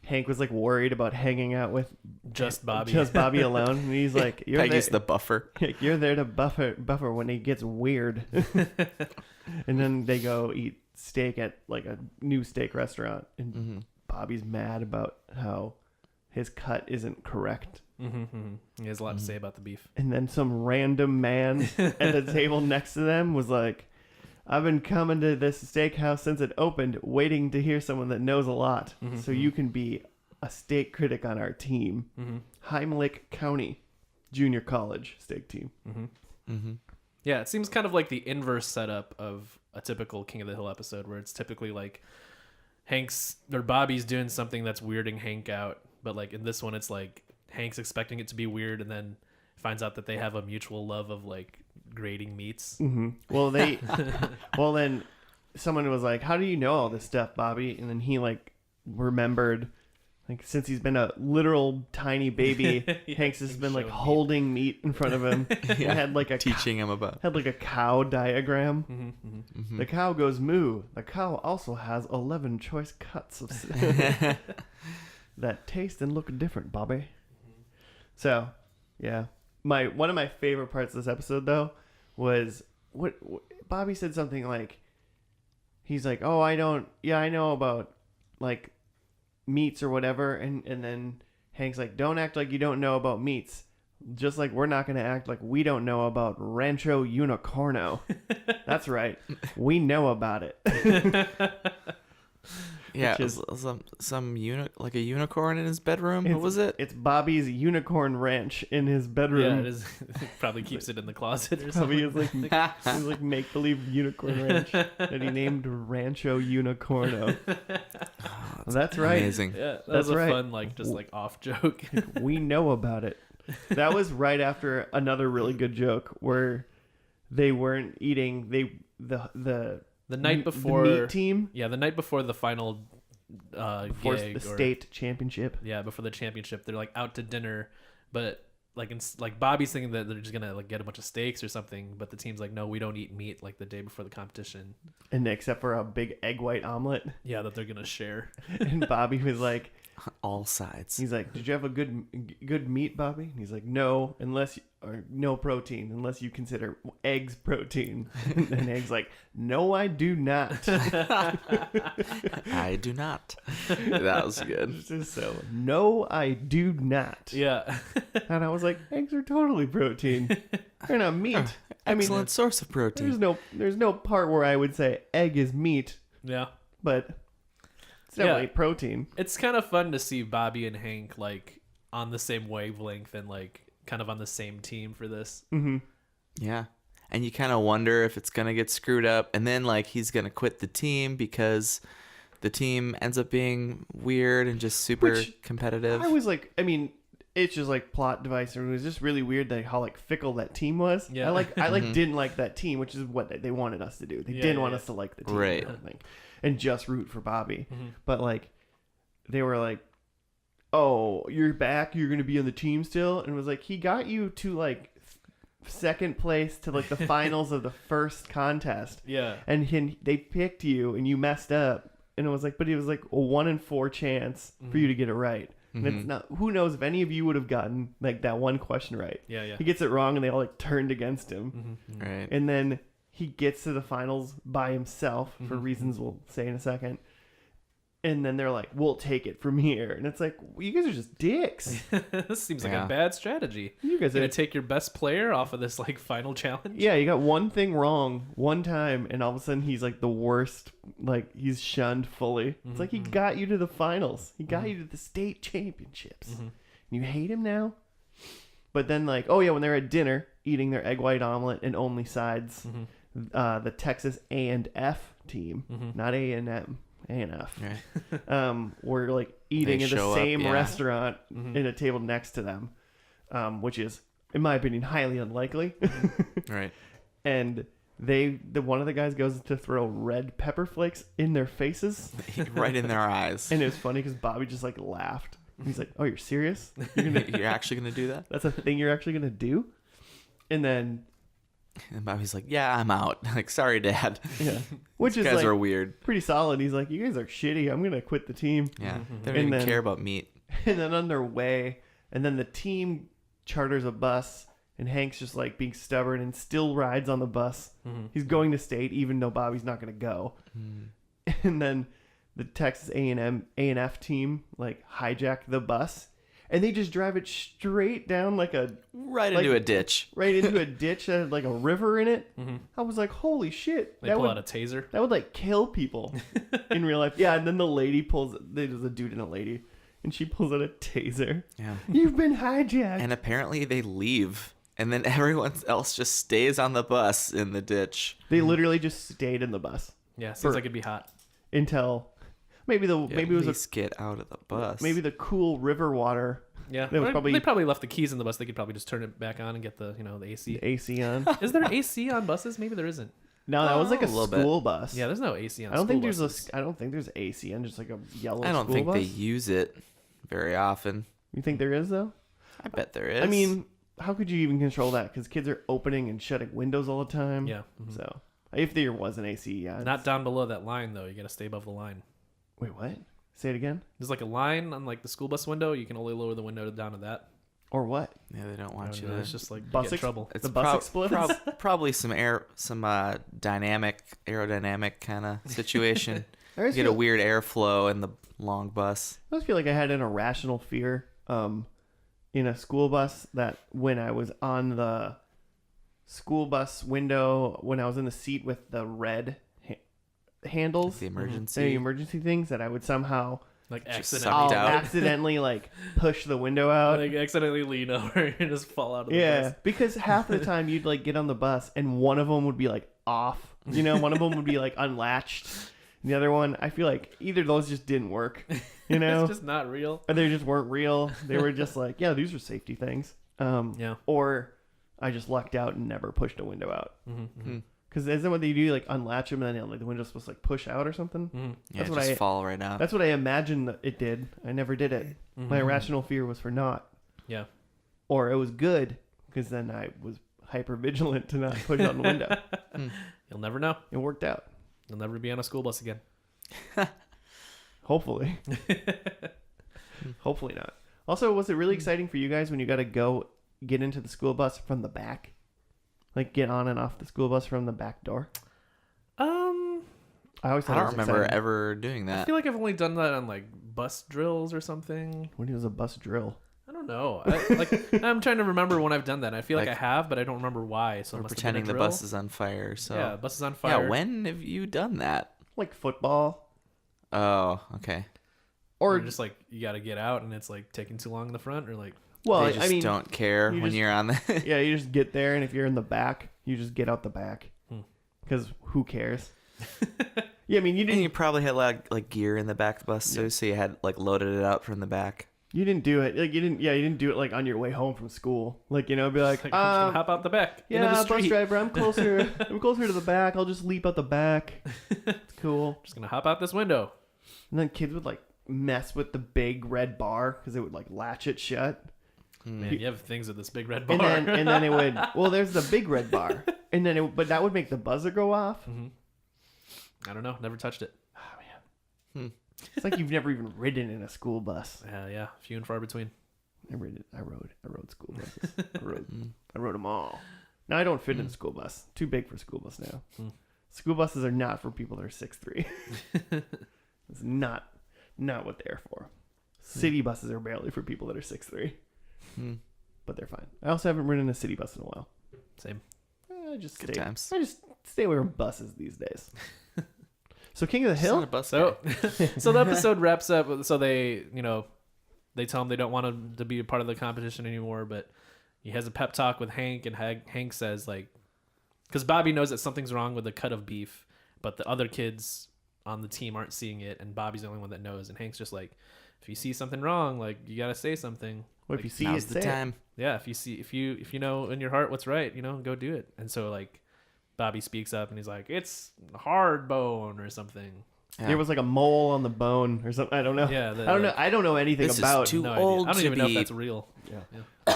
Hank was like worried about hanging out with Just Bobby. just Bobby alone, and he's like, Peggy's the buffer. You're there to buffer when he gets weird." And then they go eat steak at like a new steak restaurant, and Bobby's mad about how his cut isn't correct. He has a lot to say about the beef. And then some random man at the table next to them was like, "I've been coming to this steakhouse since it opened, waiting to hear someone that knows a lot, so you can be a steak critic on our team." Heimlich County Junior College steak team. Yeah, it seems kind of like the inverse setup of a typical King of the Hill episode, where it's typically like Bobby's doing something that's weirding Hank out, but like in this one, it's like Hank's expecting it to be weird, and then finds out that they have a mutual love of like grading meats. Well, then someone was like, "How do you know all this stuff, Bobby?" And then he like remembered, like since he's been a literal tiny baby, Hank's has been like holding meat in front of him. And had like Teaching him about. had like a cow diagram. The cow goes moo. The cow also has 11 choice cuts of that taste and look different, Bobby. So, yeah. One of my favorite parts of this episode though was what Bobby said something like, he's like, "Oh, I know about like meats or whatever, and then Hank's like, don't act like you don't know about meats. Just like we're not going to act like we don't know about Rancho Unicorno. That's right. We know about it. Yeah, Which is- like a unicorn in his bedroom. What was it? It's Bobby's Unicorn Ranch in his bedroom. Yeah, it is. Probably keeps it in the closet or Probably something. is like his like make believe unicorn ranch that he named Rancho Unicorno. That's right. Amazing. Yeah, that That's was a right. fun, like, just like off joke. We know about it. That was right after another really good joke where they weren't eating The night before the meat team Yeah, the night before the final before gig the or- state championship. Yeah, before the championship, they're like out to dinner, but like Bobby's thinking that they're just gonna like get a bunch of steaks or something, but the team's like, no, we don't eat meat like the day before the competition. And except for a big egg white omelet. Yeah, that they're gonna share. And Bobby was like, All sides. he's like, did you have a good meat, Bobby? And he's like, no, or no protein, unless you consider eggs protein. And Egg's like, no, I do not. I do not. That was good. It's just so, no, I do not. Yeah, And I was like, eggs are totally protein. They're not meat. I mean, Excellent source of protein. there's no part where I would say egg is meat, yeah. but it's definitely protein. It's kind of fun to see Bobby and Hank like on the same wavelength and like kind of on the same team for this. Mm-hmm. Yeah. And you kind of wonder if it's going to get screwed up. And then, like, he's going to quit the team because the team ends up being weird and just super Which competitive. I was like, I mean, it's just like plot device. And it was just really weird that how like fickle that team was. Yeah. I didn't like that team, which is what they wanted us to do. They didn't want us to like the team, Right. And just root for Bobby. Mm-hmm. But like, they were like, "Oh, you're back. You're gonna be on the team still." And it was like, he got you to like second place to like the finals of the first contest, Yeah, and they picked you, and you messed up. And it was like, but it was like a 1 in 4 chance for you to get it right. And it's not. Who knows if any of you would have gotten like that one question right? yeah. He gets it wrong, and they all like turned against him. Right. And then he gets to the finals by himself for reasons we'll say in a second. And then they're like, we'll take it from here. And it's like, well, you guys are just dicks. This seems like Yeah. a bad strategy. You guys Gonna are. take your best player off of this like final challenge. Yeah, you got one thing wrong one time, and all of a sudden he's like the worst. Like, he's shunned fully. It's like he got you to the finals. He got you to the state championships. And you hate him now? But then, like, oh yeah, when they're at dinner eating their egg white omelet and only sides, the Texas A&F team, not A&M, A&F, Right. were like eating They at the show up, same yeah. restaurant in a table next to them, which is, in my opinion, highly unlikely. Right. And one of the guys goes to throw red pepper flakes in their faces, Right in their eyes. and it was funny because Bobby just like laughed. He's like, "Oh, you're serious? You're gonna, You're actually going to do that? that's a thing you're actually gonna do?" And then, And Bobby's like, yeah, I'm out. Like, sorry, Dad. yeah, which These is guys like are weird. pretty solid. He's like, "You guys are shitty. I'm gonna quit the team." Yeah. They And don't even then- care about meat. And then on their way, and then the team charters a bus, and Hank's just like being stubborn and still rides on the bus. He's going to state even though Bobby's not going to go. And then the Texas A&F team like hijack the bus, and they just drive it straight down like Right like- into a ditch. right into a ditch that had like a river in it. I was like, holy shit! They pull out a taser. That would like kill people in real life. Yeah, and then the lady there's a dude and a lady, and she pulls out a taser. Yeah. You've been hijacked. And apparently they leave. And then everyone else just stays on the bus in the ditch. They literally just stayed in the bus Yeah, seems For- like it'd be hot. until maybe Yeah, maybe it was at least get out of the bus. maybe the cool river water, Yeah, They was Or probably- they probably left the keys in the bus. They could probably just turn it back on and get the the AC. the AC on. Is there AC on buses? Maybe there isn't. No, that was like Oh, a a little bit. school bus. Yeah, there's no AC on. I don't think school there's buses. I don't think there's AC on just like a yellow. I don't school think bus. they use it very often. You think there is though? I bet there is. I mean, how could you even control that? Because kids are opening and shutting windows all the time. Yeah. So if there was an AC, yeah. Not it's- down below that line though. You got to stay above the line. Wait, what? Say it again. There's like a line on like the school bus window. You can only lower the window down to that. Or what? yeah, they don't I want don't you know, to. it's just like Bus you get in trouble. It's the bus explodes? probably some aerodynamic kind of situation. I always You get a feel, weird airflow in the long bus. I always feel like I had an irrational fear in a school bus that when I was on the school bus window, when I was in the seat with the red handles, The emergency. the emergency things, that I would somehow Like Just accidentally, sucked out. accidentally like push the window out. like accidentally lean over and just fall out of the Yeah, bus. because half the time you'd like get on the bus and one of them would be like off. One of them would be like unlatched. And the other one, I feel like either of those just didn't work. It's just not real. Or they just weren't real. They were just like, yeah, these are safety things. Yeah. Or I just lucked out and never pushed a window out. Because isn't what they do, like unlatch them and then like the window's supposed to like push out or something? Yeah, That's what just I- fall right out. That's what I imagined that it did. I never did it. My irrational fear was for not. Yeah. Or it was good because then I was hyper vigilant to not push out the window. You'll never know. It worked out. You'll never be on a school bus again. Hopefully. Hopefully not. Also, was it really exciting for you guys when you got to go get into the school bus from the back? Like get on and off the school bus from the back door? I always thought I it don't was remember exciting. ever doing I that. feel like I've only done that on like bus drills or something. When it was a bus drill. I don't know. I'm trying to remember when I've done that. I feel like I Like- have, but I don't remember why. So it We're must have pretending been the a drill. bus is on fire. So Yeah, bus is on fire. Yeah, when have you done that? Like football. Oh, okay. Or Or, just like you got to get out and it's like taking too long in the front, or like well, They just I mean, don't care you when just- you're on the. yeah, you just get there, and if you're in the back, you just get out the back. Because who cares? Yeah, I mean, you And didn't you probably had like gear in the back of the bus too, so you had like loaded it out from the back. You didn't do it. Like you didn't do it like on your way home from school. Like, be like, I'm just gonna hop out the back into the yeah, bus street. driver, I'm closer. I'm closer to the back. I'll just leap out the back. It's cool. Just gonna hop out this window. And then kids would like mess with the big red bar because it would like latch it shut. Man, you have things with this big red bar. And then it would. Well, there's the big red bar, and then but that would make the buzzer go off. I don't know. Never touched it. Oh man, it's like you've never even ridden in a school bus. Yeah, few and far between. I rode school buses. I rode them all. Now I don't fit in a school bus. Too big for a school bus now. School buses are not for people that are 6'3". It's not what they're for. City buses are barely for people that are 6'3". But they're fine. I also haven't ridden a city bus in a while. Same. I just Good times. I just stay away from buses these days. So King of the It's not Hill. a bus So, guy. so the episode wraps up. So they tell him they don't want him to be a part of the competition anymore. But he has a pep talk with Hank, and Hank says like, because Bobby knows that something's wrong with the cut of beef, but the other kids on the team aren't seeing it, and Bobby's the only one that knows. And Hank's just like, if you see something wrong, like you gotta say something. What Like, if you see Now's it? the Say it. time. Yeah, if you know in your heart what's right, go do it. And so like Bobby speaks up and he's like, it's hard bone or something. Yeah. There was like a mole on the bone or something. I don't know. Yeah, I don't know. I don't know anything This is about. too No old idea. I don't to even know if be- that's real. Yeah.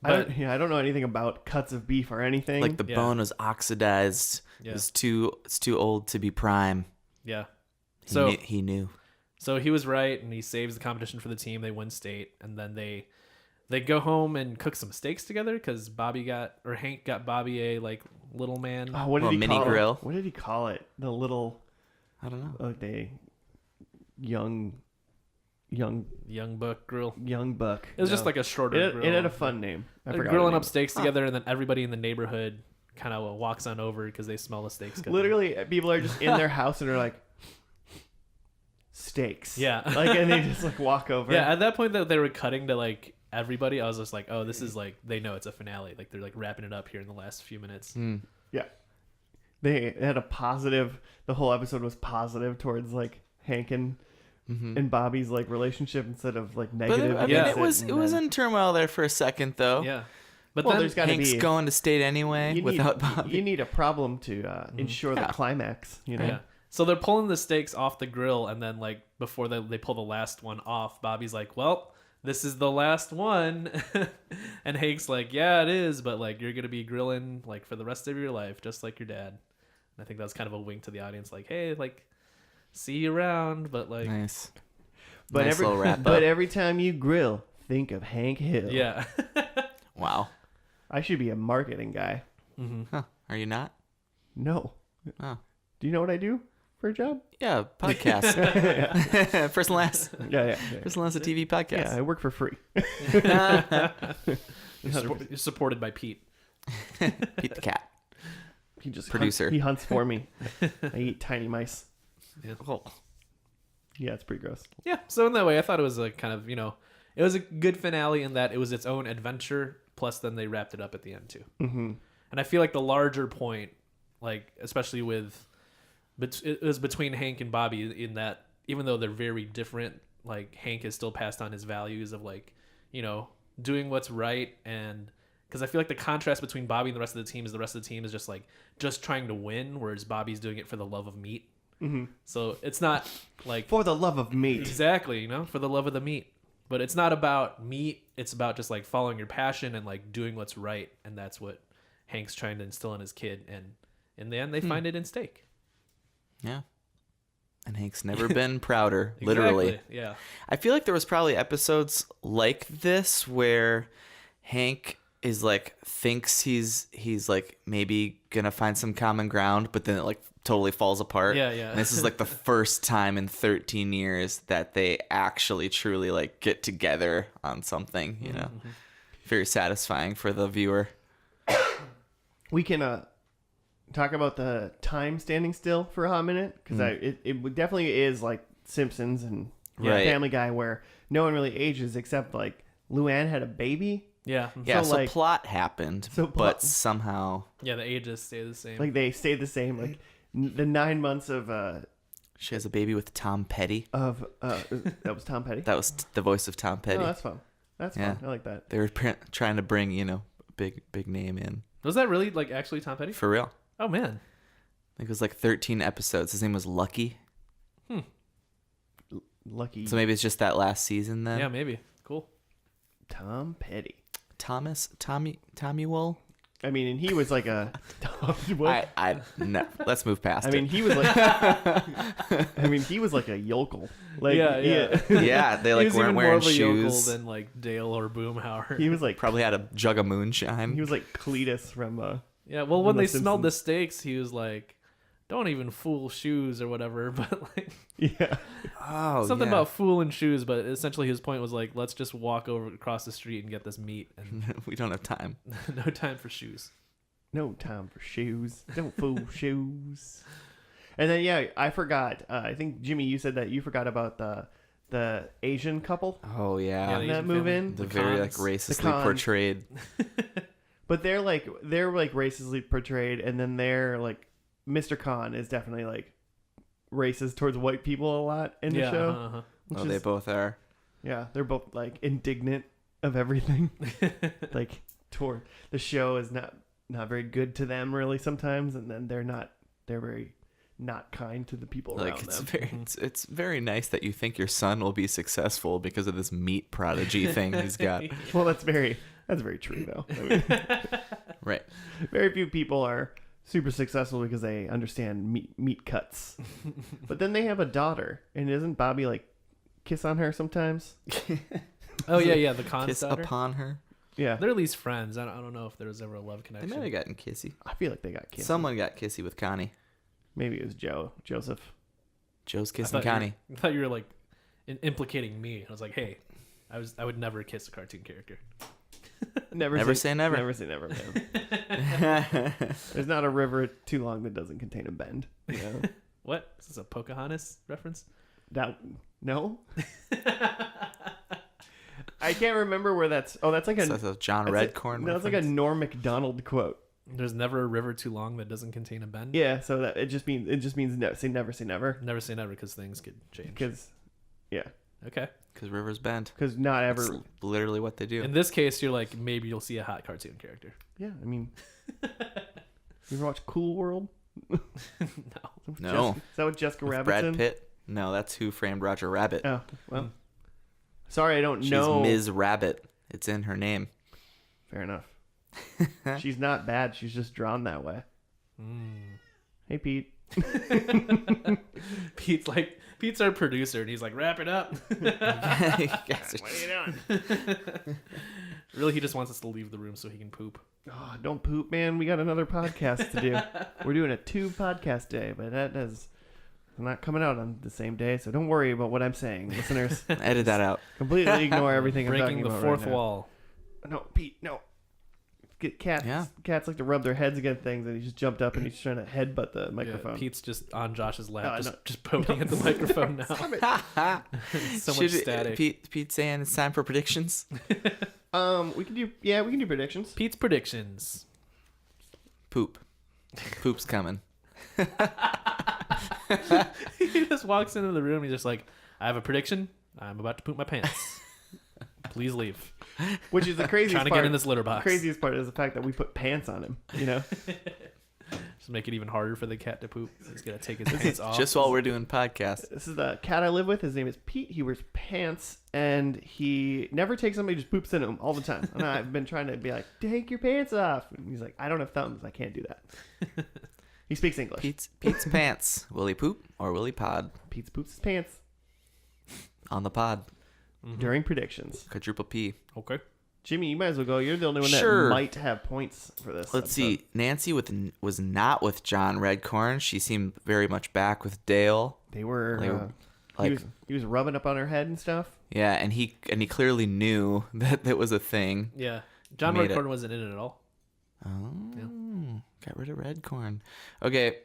But I don't know anything about cuts of beef or anything. Like the Yeah. bone was oxidized. Yeah. It's too old to be prime. yeah. He knew. So he was right, and he saves the competition for the team. They win state, and then they go home and cook some steaks together because Hank got Bobby a like little man. Oh, what did Well, he mini call grill. it? What did he call it? The little I don't know. the young buck grill. buck. It was just No. like a shorter grill. It had a fun name. I They're forgot. grilling the up name. steaks together, and then everybody in the neighborhood kind of walks on over because they smell the steaks cooking. Literally, people are just in their house and they're like, steaks. Yeah. Like, and they just like walk over. Yeah, at that point that they were cutting to like everybody, I was just like, oh, this is like they know it's a finale. Like they're like wrapping it up here in the last few minutes. Yeah. They had a positive. The whole episode was positive towards like Hank and Bobby's like relationship instead of like But negative. I mean, Yeah. it was in turmoil there for a second though. Yeah, but Well, then there's gotta Hank's be. going to state anyway without Bobby. You need a problem to ensure Yeah. the climax. You know. yeah. So they're pulling the steaks off the grill, and then like before they pull the last one off, Bobby's like, well, this is the last one. And Hank's like, yeah, it is, but like you're gonna be grilling like for the rest of your life, just like your dad. And I think that was kind of a wink to the audience, like, hey, like see you around, but like Nice. But Nice little wrap but up. every time you grill, think of Hank Hill. yeah. Wow. I should be a marketing guy. Huh. Are you not? No. Oh. Do you know what I do? for a job? Yeah, podcast. yeah. First and last. Yeah. First and last, a TV podcast. Yeah, I work for free. You're supported by Pete. Pete the cat. He just Producer. He hunts for me. I eat tiny mice. Yeah. Oh. Yeah, it's pretty gross. Yeah. So in that way, I thought it was a kind of, it was a good finale in that it was its own adventure. Plus, then they wrapped it up at the end too. Mm-hmm. And I feel like the larger point, like especially with, it was between Hank and Bobby in that even though they're very different, like Hank has still passed on his values of like, doing what's right. And because I feel like the contrast between Bobby and the rest of the team is just trying to win, whereas Bobby's doing it for the love of meat. Mm-hmm. So it's not like for the love of meat. Exactly, for the love of the meat. But it's not about meat. It's about just like following your passion and like doing what's right. And that's what Hank's trying to instill in his kid. And in the end, they find it in steak. Yeah. And Hank's never been prouder, literally. Exactly. Yeah. I feel like there was probably episodes like this where Hank is like thinks he's like maybe gonna find some common ground, but then it like totally falls apart. Yeah. And this is like the first time in 13 years that they actually truly like get together on something, Mm-hmm. Very satisfying for the viewer. We can talk about the time standing still for a hot minute, because it definitely is like Simpsons and Right. Family Guy, where no one really ages except like Luann had a baby. Yeah. Yeah, so like- plot happened, but somehow Yeah, the ages stay the same. Like they stayed the same. Like the 9 months of she has a baby with Tom Petty. that was Tom Petty. That was the voice of Tom Petty. Oh, that's fun. That's Yeah. fun. I like that. They were trying to bring, big name in. Was that really like actually Tom Petty? For real. Oh man. I think it was like 13 episodes. His name was Lucky. Lucky So maybe it's just that last season then. Yeah, maybe. Cool. Tom Petty. Tommyuel? I mean, and he was like a. What? No. Let's move past I mean, it. he was like. I mean, he was like a yokel. Like, Yeah. Yeah, they He like was weren't even more wearing of a yokel shoes. than like Dale or Boomhauer. He was like. Probably had a jug of moonshine. He was like Cletus from. Yeah, well, when The they smelled the Simpsons. steaks, he was like, "Don't even fool shoes or whatever." But like Yeah. Oh, something yeah. about fooling shoes. But essentially, his point was like, "Let's just walk over across the street and get this meat, and We don't have time. no time for shoes." No time for shoes. Don't fool shoes. And then I forgot. I think Jimmy, you said that you forgot about the Asian couple Oh, Yeah, yeah. the that Asian move family. in. The The very like cons. racistly cons. portrayed. But they're like racistly portrayed, and then they're like Mr. Khan is definitely like racist towards white people a lot in the show. uh-huh. Which Oh, they is, both are. yeah, they're both like indignant of everything. Like toward the show is not very good to them really sometimes, and then they're very not kind to the people Like around it's them. very it's very nice that you think your son will be successful because of this meat prodigy thing he's got. Well, that's very true though. I mean, Right. very few people are super successful because they understand meat cuts. But then they have a daughter, and doesn't Bobby like kiss on her sometimes? Oh yeah, the Khan's Kiss daughter. upon her. Yeah, They're at least friends. I don't know if there was ever a love They connection. might have gotten kissy. I feel like they got kissed. Someone got kissy with Connie. Maybe it was Joseph. Joe's I kissing thought you Connie. were- I thought you were like implicating me. I was like, hey, I would never kiss a cartoon character. Never say never. Never say never, man. There's not a river too long that doesn't contain a bend. You know? What? Is this a Pocahontas reference? No. I can't remember where that's. Oh, that's like a. So that's a John Redcorn. That's like a Norm Macdonald quote. There's never a river too long that doesn't contain a bend. Yeah, so that it just means no, say never, say never. Never say never because things could change. Because, yeah, Okay. because rivers bend. because not ever. That's literally what they do. In this case, you're like maybe you'll see a hot cartoon character. Yeah, I mean, you ever watch Cool World? No. No. Is that what Jessica With Rabbit's Brad in? Pitt. No, that's Who Framed Roger Rabbit. Oh well. Sorry, I don't She's know. Ms. Rabbit. It's in her name. Fair enough. She's not bad. She's just drawn that way. Hey, Pete. Pete's our producer, and he's like, wrap it up. Yes, What are you doing? Really, he just wants us to leave the room so he can poop. Oh, don't poop, man. We got another podcast to do. We're doing a 2 podcast day, but I'm not coming out on the same day, so don't worry about what I'm saying, listeners. Edit that out. Completely ignore everything I'm Breaking talking the about fourth right now. wall. No, Pete, no. Cats like to rub their heads against things, and he just jumped up and he's trying to headbutt the microphone. Yeah, Pete's just on Josh's lap, No, just poking at the microphone now. So much static. Pete saying it's time for predictions. We can do predictions. Pete's predictions. Poop's coming. He just walks into the room. He's just like, I have a prediction. I'm about to poop my pants. Please leave. Which is the craziest Trying to part. get in this litter box. Craziest part is the fact that we put pants on him. You know, Just make it even harder for the cat to poop. He's gonna take his pants off. Just while we're doing podcasts. this is the cat I live with. His name is Pete. He wears pants, and he never takes them. He just poops in them all the time. And I've been trying to be like, take your pants off. And he's like, I don't have thumbs. I can't do that. He speaks English. Pete's pants. Will he poop or will he pod? Pete poops his pants On the pod. during predictions. Quadruple P. Okay. Jimmy, you might as well go. You're the only one Sure. that might have points for this. Let's episode. see. Nancy was not with John Redcorn. She seemed very much back with Dale. They were. They were, like, he was rubbing up on her head and stuff. yeah, and he clearly knew that was a thing. Yeah. John Made it. Redcorn wasn't in it at all. Oh, got rid of Redcorn. Okay,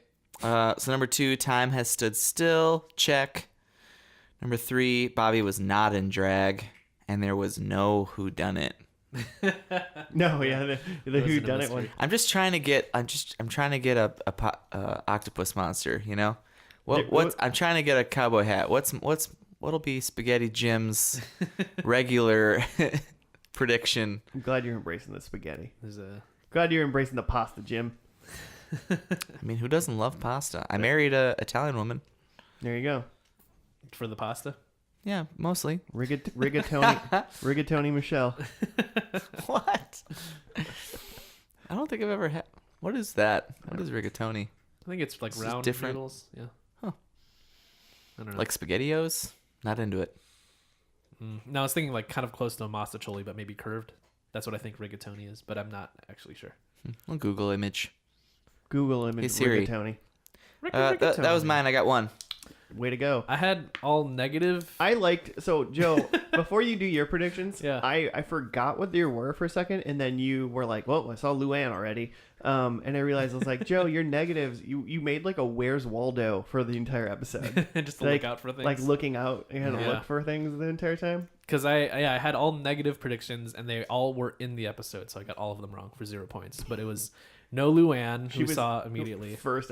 so number 2, time has stood still. Check. Number 3, Bobby was not in drag, and there was no whodunit. No, yeah, the who done it one. I'm trying to get a octopus monster. You know, I'm trying to get a cowboy hat. What'll be Spaghetti Jim's regular prediction? I'm glad you're embracing the spaghetti. There's a Glad you're embracing the pasta, Jim. I mean, who doesn't love pasta? I married a Italian woman. There you go. for the pasta. Yeah, mostly. Rigatoni Michelle. What? I don't think I've ever had. What is that? What is rigatoni? I think it's like This is round different. noodles. Yeah. Huh. I don't know. Like SpaghettiOs? Not into it. No, I was thinking like kind of close to a mostaccioli, but maybe curved. That's what I think rigatoni is, but I'm not actually sure. Well, Google image. Google image Hey, Siri. rigatoni. That was mine. I got one. Way to go. I had all negative. I liked, so Joe, before you do your predictions, Yeah. I forgot what they were for a second, and then you were like, well, I saw Luann already. And I realized, I was like, Joe, your negatives, you made like a Where's Waldo for the entire episode. Just to Like- look out for things. Like looking out, you had to Yeah. look for things the entire time. Because I had all negative predictions, and they all were in the episode, so I got all of them wrong for 0 points. But it was no Luann, who we saw immediately. First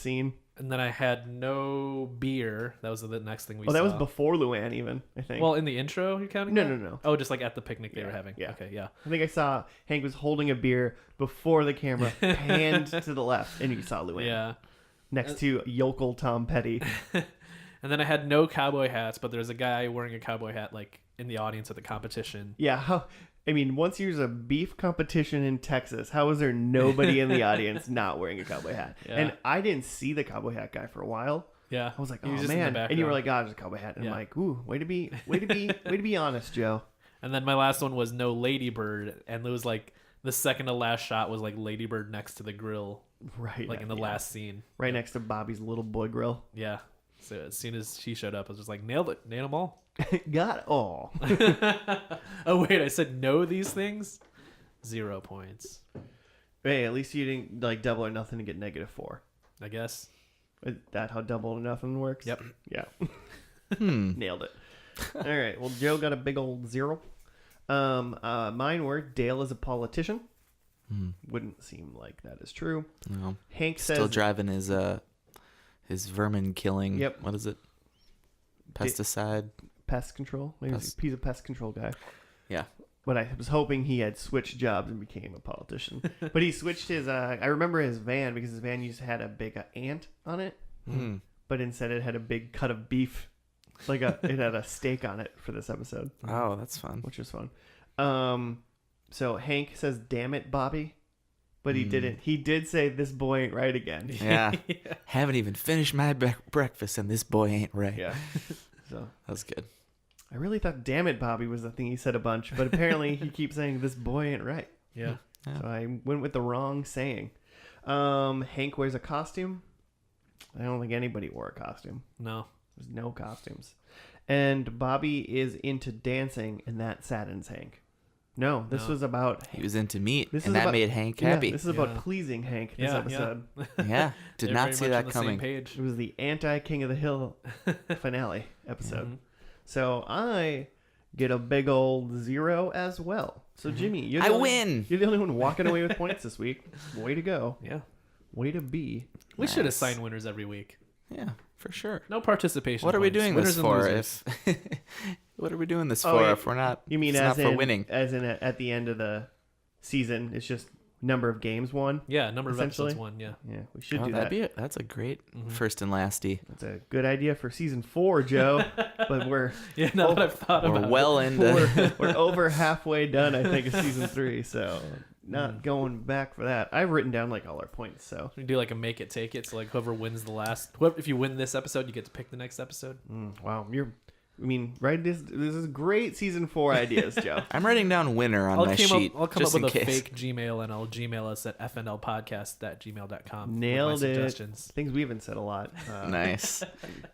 scene. And then I had no beer. That was the next thing we saw. Oh, that was before Luann even, I think. Well, in the intro, you're counting No, that? no. Oh, just like at the picnic they were having. yeah. Okay, yeah. I think I saw Hank was holding a beer before the camera panned to the left, and you saw Luann. Yeah. Next to yokel Tom Petty. And then I had no cowboy hats, but there's a guy wearing a cowboy hat like in the audience at the competition. Yeah, once there's a beef competition in Texas, how is there nobody in the audience not wearing a cowboy hat? Yeah. And I didn't see the cowboy hat guy for a while. Yeah. I was like, He oh was just in the man. And you were background. like, God, there's a cowboy hat. And Yeah. I'm like, ooh, way to be honest, Joe. And then my last one was no ladybird, and it was like the second to last shot was like ladybird next to the grill, Right. like in the yeah. last scene. Right next to Bobby's little boy grill. Yeah. So as soon as she showed up, I was just like, nailed it, nailed them all. Got it. Oh. Oh wait, I said no these things. 0 points, Hey, at least you didn't like double or nothing to get -4. I guess. Is that how double or nothing works? Yep. Yeah. Nailed it. All right. Well, Joe got a big old 0. Mine were Dale is a politician. Wouldn't seem like that is true. No. Hank Still says driving his vermin killing. Yep. What is it? Pesticide. pest control. Maybe he's a pest control guy. Yeah. But I was hoping he had switched jobs and became a politician. But he switched his. I remember his van because his van used to had a big ant on it, but instead it had a big cut of beef, like it had a steak on it for this episode. Oh, that's fun. Which was fun. So Hank says, "Damn it, Bobby," but he didn't. He did say, "This boy ain't right again." Yeah. Haven't even finished my breakfast and this boy ain't right. Yeah. So That's good. I really thought "Damn it, Bobby" was the thing he said a bunch, but apparently he keeps saying, "This boy ain't right." Yeah. So I went with the wrong saying. Hank wears a costume. I don't think anybody wore a costume. No. There's no costumes. And Bobby is into dancing, and that saddens Hank. No, this was about... He was into meat, This and is that about- made Hank happy. Yeah, this is about pleasing Hank, this episode. Yeah, did They're not very see much that on the same coming. page. It was the anti-King of the Hill finale episode. So I get a big old 0 as well. So Jimmy, you're the win. You're the only one walking away with points this week. Way to go. Yeah. Way to be. We should Nice. assign winners every week. Yeah, for sure. No participation. What are we points. doing Winners this and for? losers. What are we doing this Oh, for yeah. if we're not? You mean it's as not in for winning? As in at the end of the season, it's just number of games won. Yeah, number of episodes Essentially. won. Yeah. Yeah, we should Oh, do that'd that. be that's a great Mm-hmm. first and lasty. That's a good idea for season 4, Joe. But we're Yeah. Now that I've thought We're about well into. we're over halfway done, I think, of season 3. So not going back for that. I've written down like all our points. So it, we do like a make it take it. So like whoever wins the last, if you win this episode, you get to pick the next episode. wow, right? This is great season 4 ideas, Joe. I'm writing down winner on my sheet I'll come just up in with a case. fake Gmail and I'll Gmail us at fnlpodcast@gmail.com. Nailed with my it. suggestions. Things we haven't said a lot. Nice.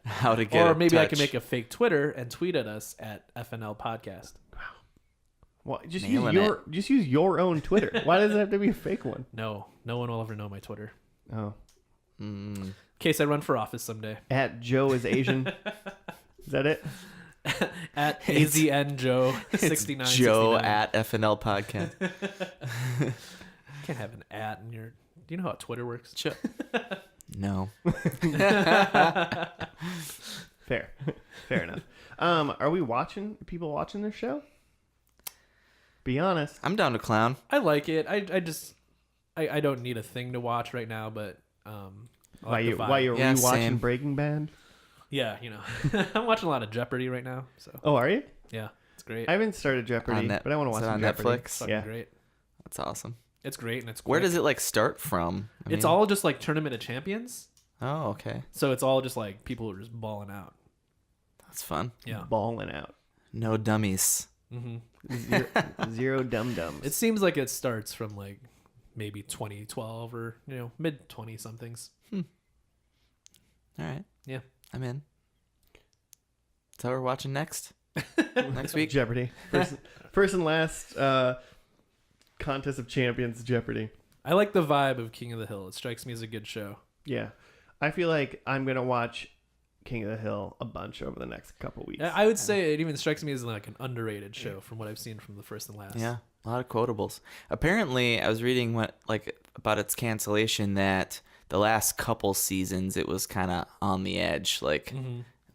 How to get? Or a maybe I touch. can make a fake Twitter and tweet at us at FNL Podcast. Well, just Nailing use your own Twitter. Why does it have to be a fake one? No one will ever know my Twitter. Oh, In case I run for office someday. at Joe is Asian. Is that it? At It's- AZNJoe69. Joe at FNL Podcast. Can't have an at in your. Do you know how Twitter works? No. Fair enough. Are we people watching this show? Be honest. I'm down to clown. I like it. I don't need a thing to watch right now, but I like the vibe. Why you're Yeah, rewatching same. Breaking Bad? Yeah, I'm watching a lot of Jeopardy right now. So Oh, are you? yeah, it's great. I haven't started Jeopardy, but I want to watch is it some on Jeopardy. Netflix? Fucking Yeah. great. That's awesome. It's great and it's Where quick. does it like start from? I It's mean- all just like Tournament of Champions. Oh, okay. So it's all just like people are just balling out. That's fun. Yeah. Balling out. No dummies. Zero dum-dums. It seems like it starts from like maybe 2012 or mid 20 somethings. All right. Yeah. I'm in. So we're watching next week. Jeopardy. First and last contest of champions Jeopardy. I like the vibe of King of the Hill. It strikes me as a good show. Yeah. I feel like I'm going to watch King of the Hill a bunch over the next couple weeks. I would say it even strikes me as like an underrated show from what I've seen from the first and last. Yeah, a lot of quotables. Apparently, I was reading about its cancellation that the last couple seasons it was kind of on the edge. Like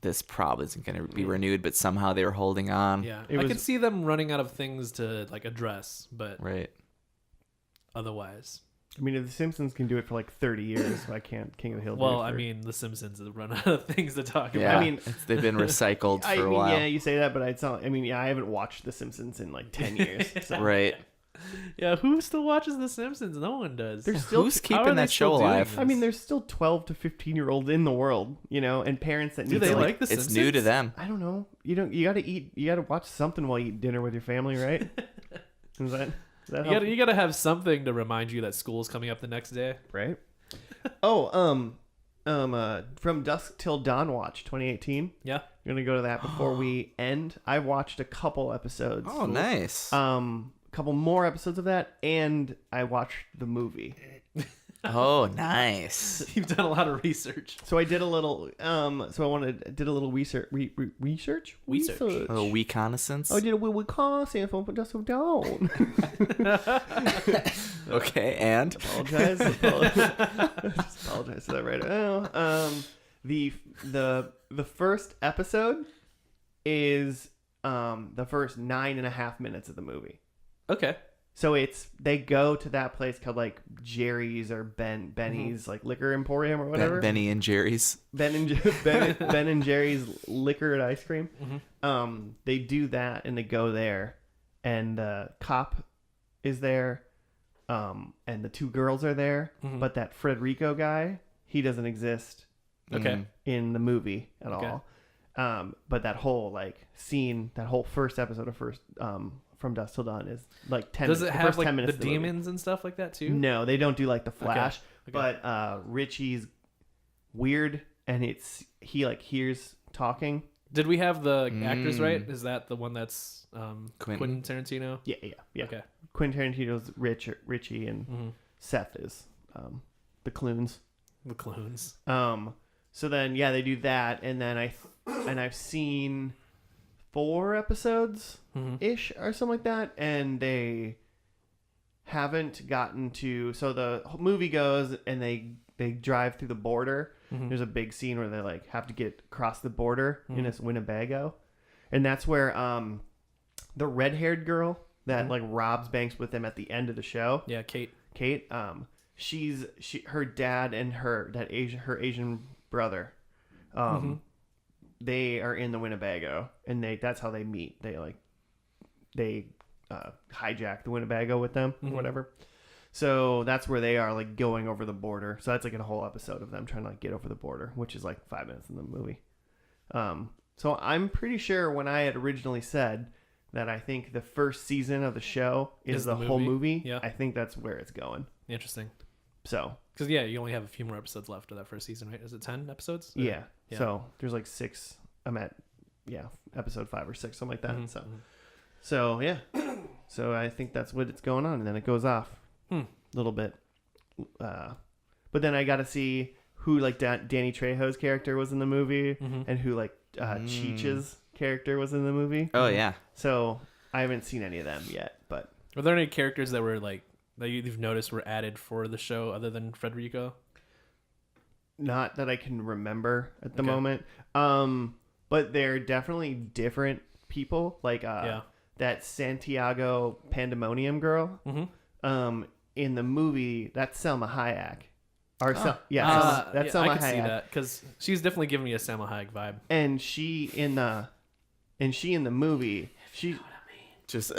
this probably isn't going to be renewed, but somehow they were holding on. Yeah. It I was- could see them running out of things to like address, but Right. otherwise. I mean, if The Simpsons can do it for like 30 years, why can't King of the Hill do it Well, for... I mean, The Simpsons have run out of things to talk Yeah. about. I mean- they've been recycled for a while. yeah, you say that, but I haven't watched The Simpsons in like 10 years. So. Right. Yeah, who still watches The Simpsons? No one does. There's still Who's how are keeping they that still show doing alive? this? I mean, there's still 12 to 15-year-olds in the world, and parents that Do need they to like The It's Simpsons? new to them. I don't know. You gotta watch something while you eat dinner with your family, right? Is that You gotta have something to remind you that school's coming up the next day. right? Oh, From Dusk Till Dawn watch 2018. Yeah. I'm gonna go to that before we end. I watched a couple episodes. Oh, nice. A couple more episodes of that, and I watched the movie. Oh, nice. You've done a lot of research. So I did a little. Did a little research. Research. A little reconnaissance. I did a little reconnaissance from Dusk Till Dawn. Okay, and Apologize to that right now. The first episode is the first 9.5 minutes of the movie. Okay. So they go to that place called like Jerry's or Benny's like liquor emporium or whatever. Benny and Jerry's. Ben and Jerry's liquor and ice cream. They do that and they go there, and the cop is there, and the two girls are there, but that Frederico guy, he doesn't exist. Okay. In the movie at Okay. all. But that whole like scene, that whole first episode of From Dusk Till Dawn is like 10 Does minutes. it The have first like 10 minutes the of the movie. demons and stuff like that too? No, they don't do like the Flash. Okay. But Richie's weird, and he like hears talking. Did we have the actors right? Is that the one that's Quentin? Quentin Tarantino? Yeah. Okay. Quentin Tarantino's Richie, and Seth is the Clunes. The Clunes. So then, yeah, they do that, and then I've seen 4 episodes ish or something like that, and they haven't gotten to. So the movie goes, and they drive through the border. There's a big scene where they like have to get across the border in this Winnebago, and that's where the red-haired girl that like robs banks with them at the end of the show. Yeah, Kate. Her dad and her Asian brother, they are in the Winnebago, and that's how they meet. They hijack the Winnebago with them, or whatever. So that's where they are, like going over the border. So that's like a whole episode of them trying to like get over the border, which is like 5 minutes in the movie. So I'm pretty sure when I had originally said that I think the first season of the show is the whole movie. Yeah. I think that's where it's going. Interesting. So. Because, yeah, you only have a few more episodes left of that first season, right? Is it 10 episodes? Yeah. So there's like 6. I'm at, episode 5 or 6, something like that. So yeah. So I think that's what it's going on. And then it goes off a little bit. But then I got to see who like Danny Trejo's character was in the movie and who like Cheech's character was in the movie. Oh, yeah. So I haven't seen any of them yet, but. Are there any characters that were like, that you've noticed were added for the show other than Federico? Not that I can remember at the moment. But they're definitely different people. Like that Santiago Pandemonium girl. In the movie, that's Selma Hayek. Selma that's Selma I can Hayek. see that because she's definitely giving me a Selma Hayek vibe. And she in the movie, she. Just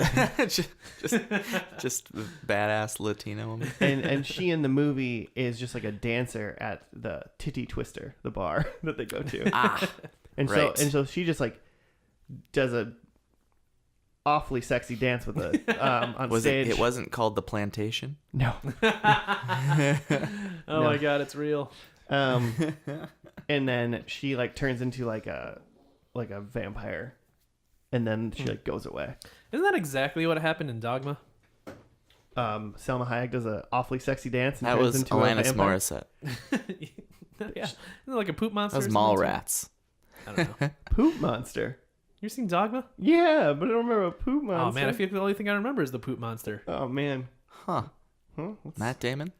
badass Latino woman. And she in the movie is just like a dancer at the Titty Twister, the bar that they go to. So she just like does a awfully sexy dance with on stage. It wasn't called The Plantation? No. Oh my god, it's real. And then she like turns into like a vampire, and then she like goes away. Isn't that exactly what happened in Dogma? Selma Hayek does a awfully sexy dance. And that turns was into Alanis a vampire. Morissette. Yeah, isn't it like a poop monster? That was or something too? Mallrats. I don't know. Poop monster. You seen Dogma? Yeah, but I don't remember a poop monster. Oh man, I feel like the only thing I remember is the poop monster. Oh man. Huh? Matt Damon?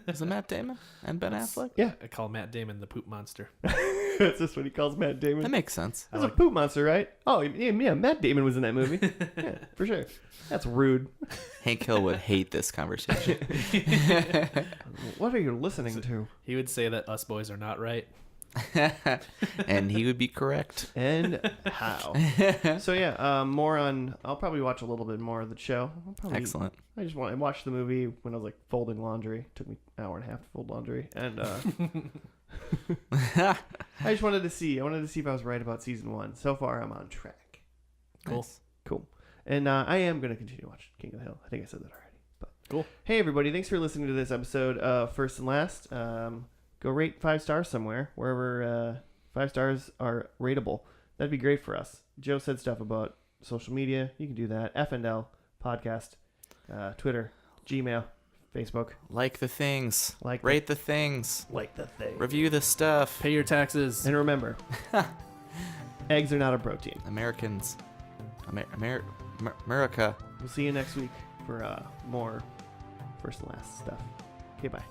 Is it Matt Damon and Ben Affleck? Yeah. I call Matt Damon the poop monster. That's just what he calls Matt Damon. That makes sense. That's a poop monster, right? Oh, yeah, Matt Damon was in that movie. Yeah, for sure. That's rude. Hank Hill would hate this conversation. What are you listening to? He would say that us boys are not right. And he would be correct. And how? So yeah, I'll probably watch a little bit more of the show. Excellent. I watched the movie when I was like folding laundry. It took me an hour and a half to fold laundry, and I just wanted to see. I wanted to see if I was right about season 1. So far, I'm on track. Cool. Nice. Cool. And I am going to continue to watch King of the Hill. I think I said that already. But cool. Hey everybody, thanks for listening to this episode of First and Last. Go rate 5 stars somewhere, wherever 5 stars are rateable. That'd be great for us. Joe said stuff about social media. You can do that. FNL podcast, Twitter, Gmail, Facebook. Like the things. Rate the things. Like the thing. Review the stuff. Pay your taxes. And remember, eggs are not a protein. Americans. America. We'll see you next week for more First and Last stuff. Okay, bye.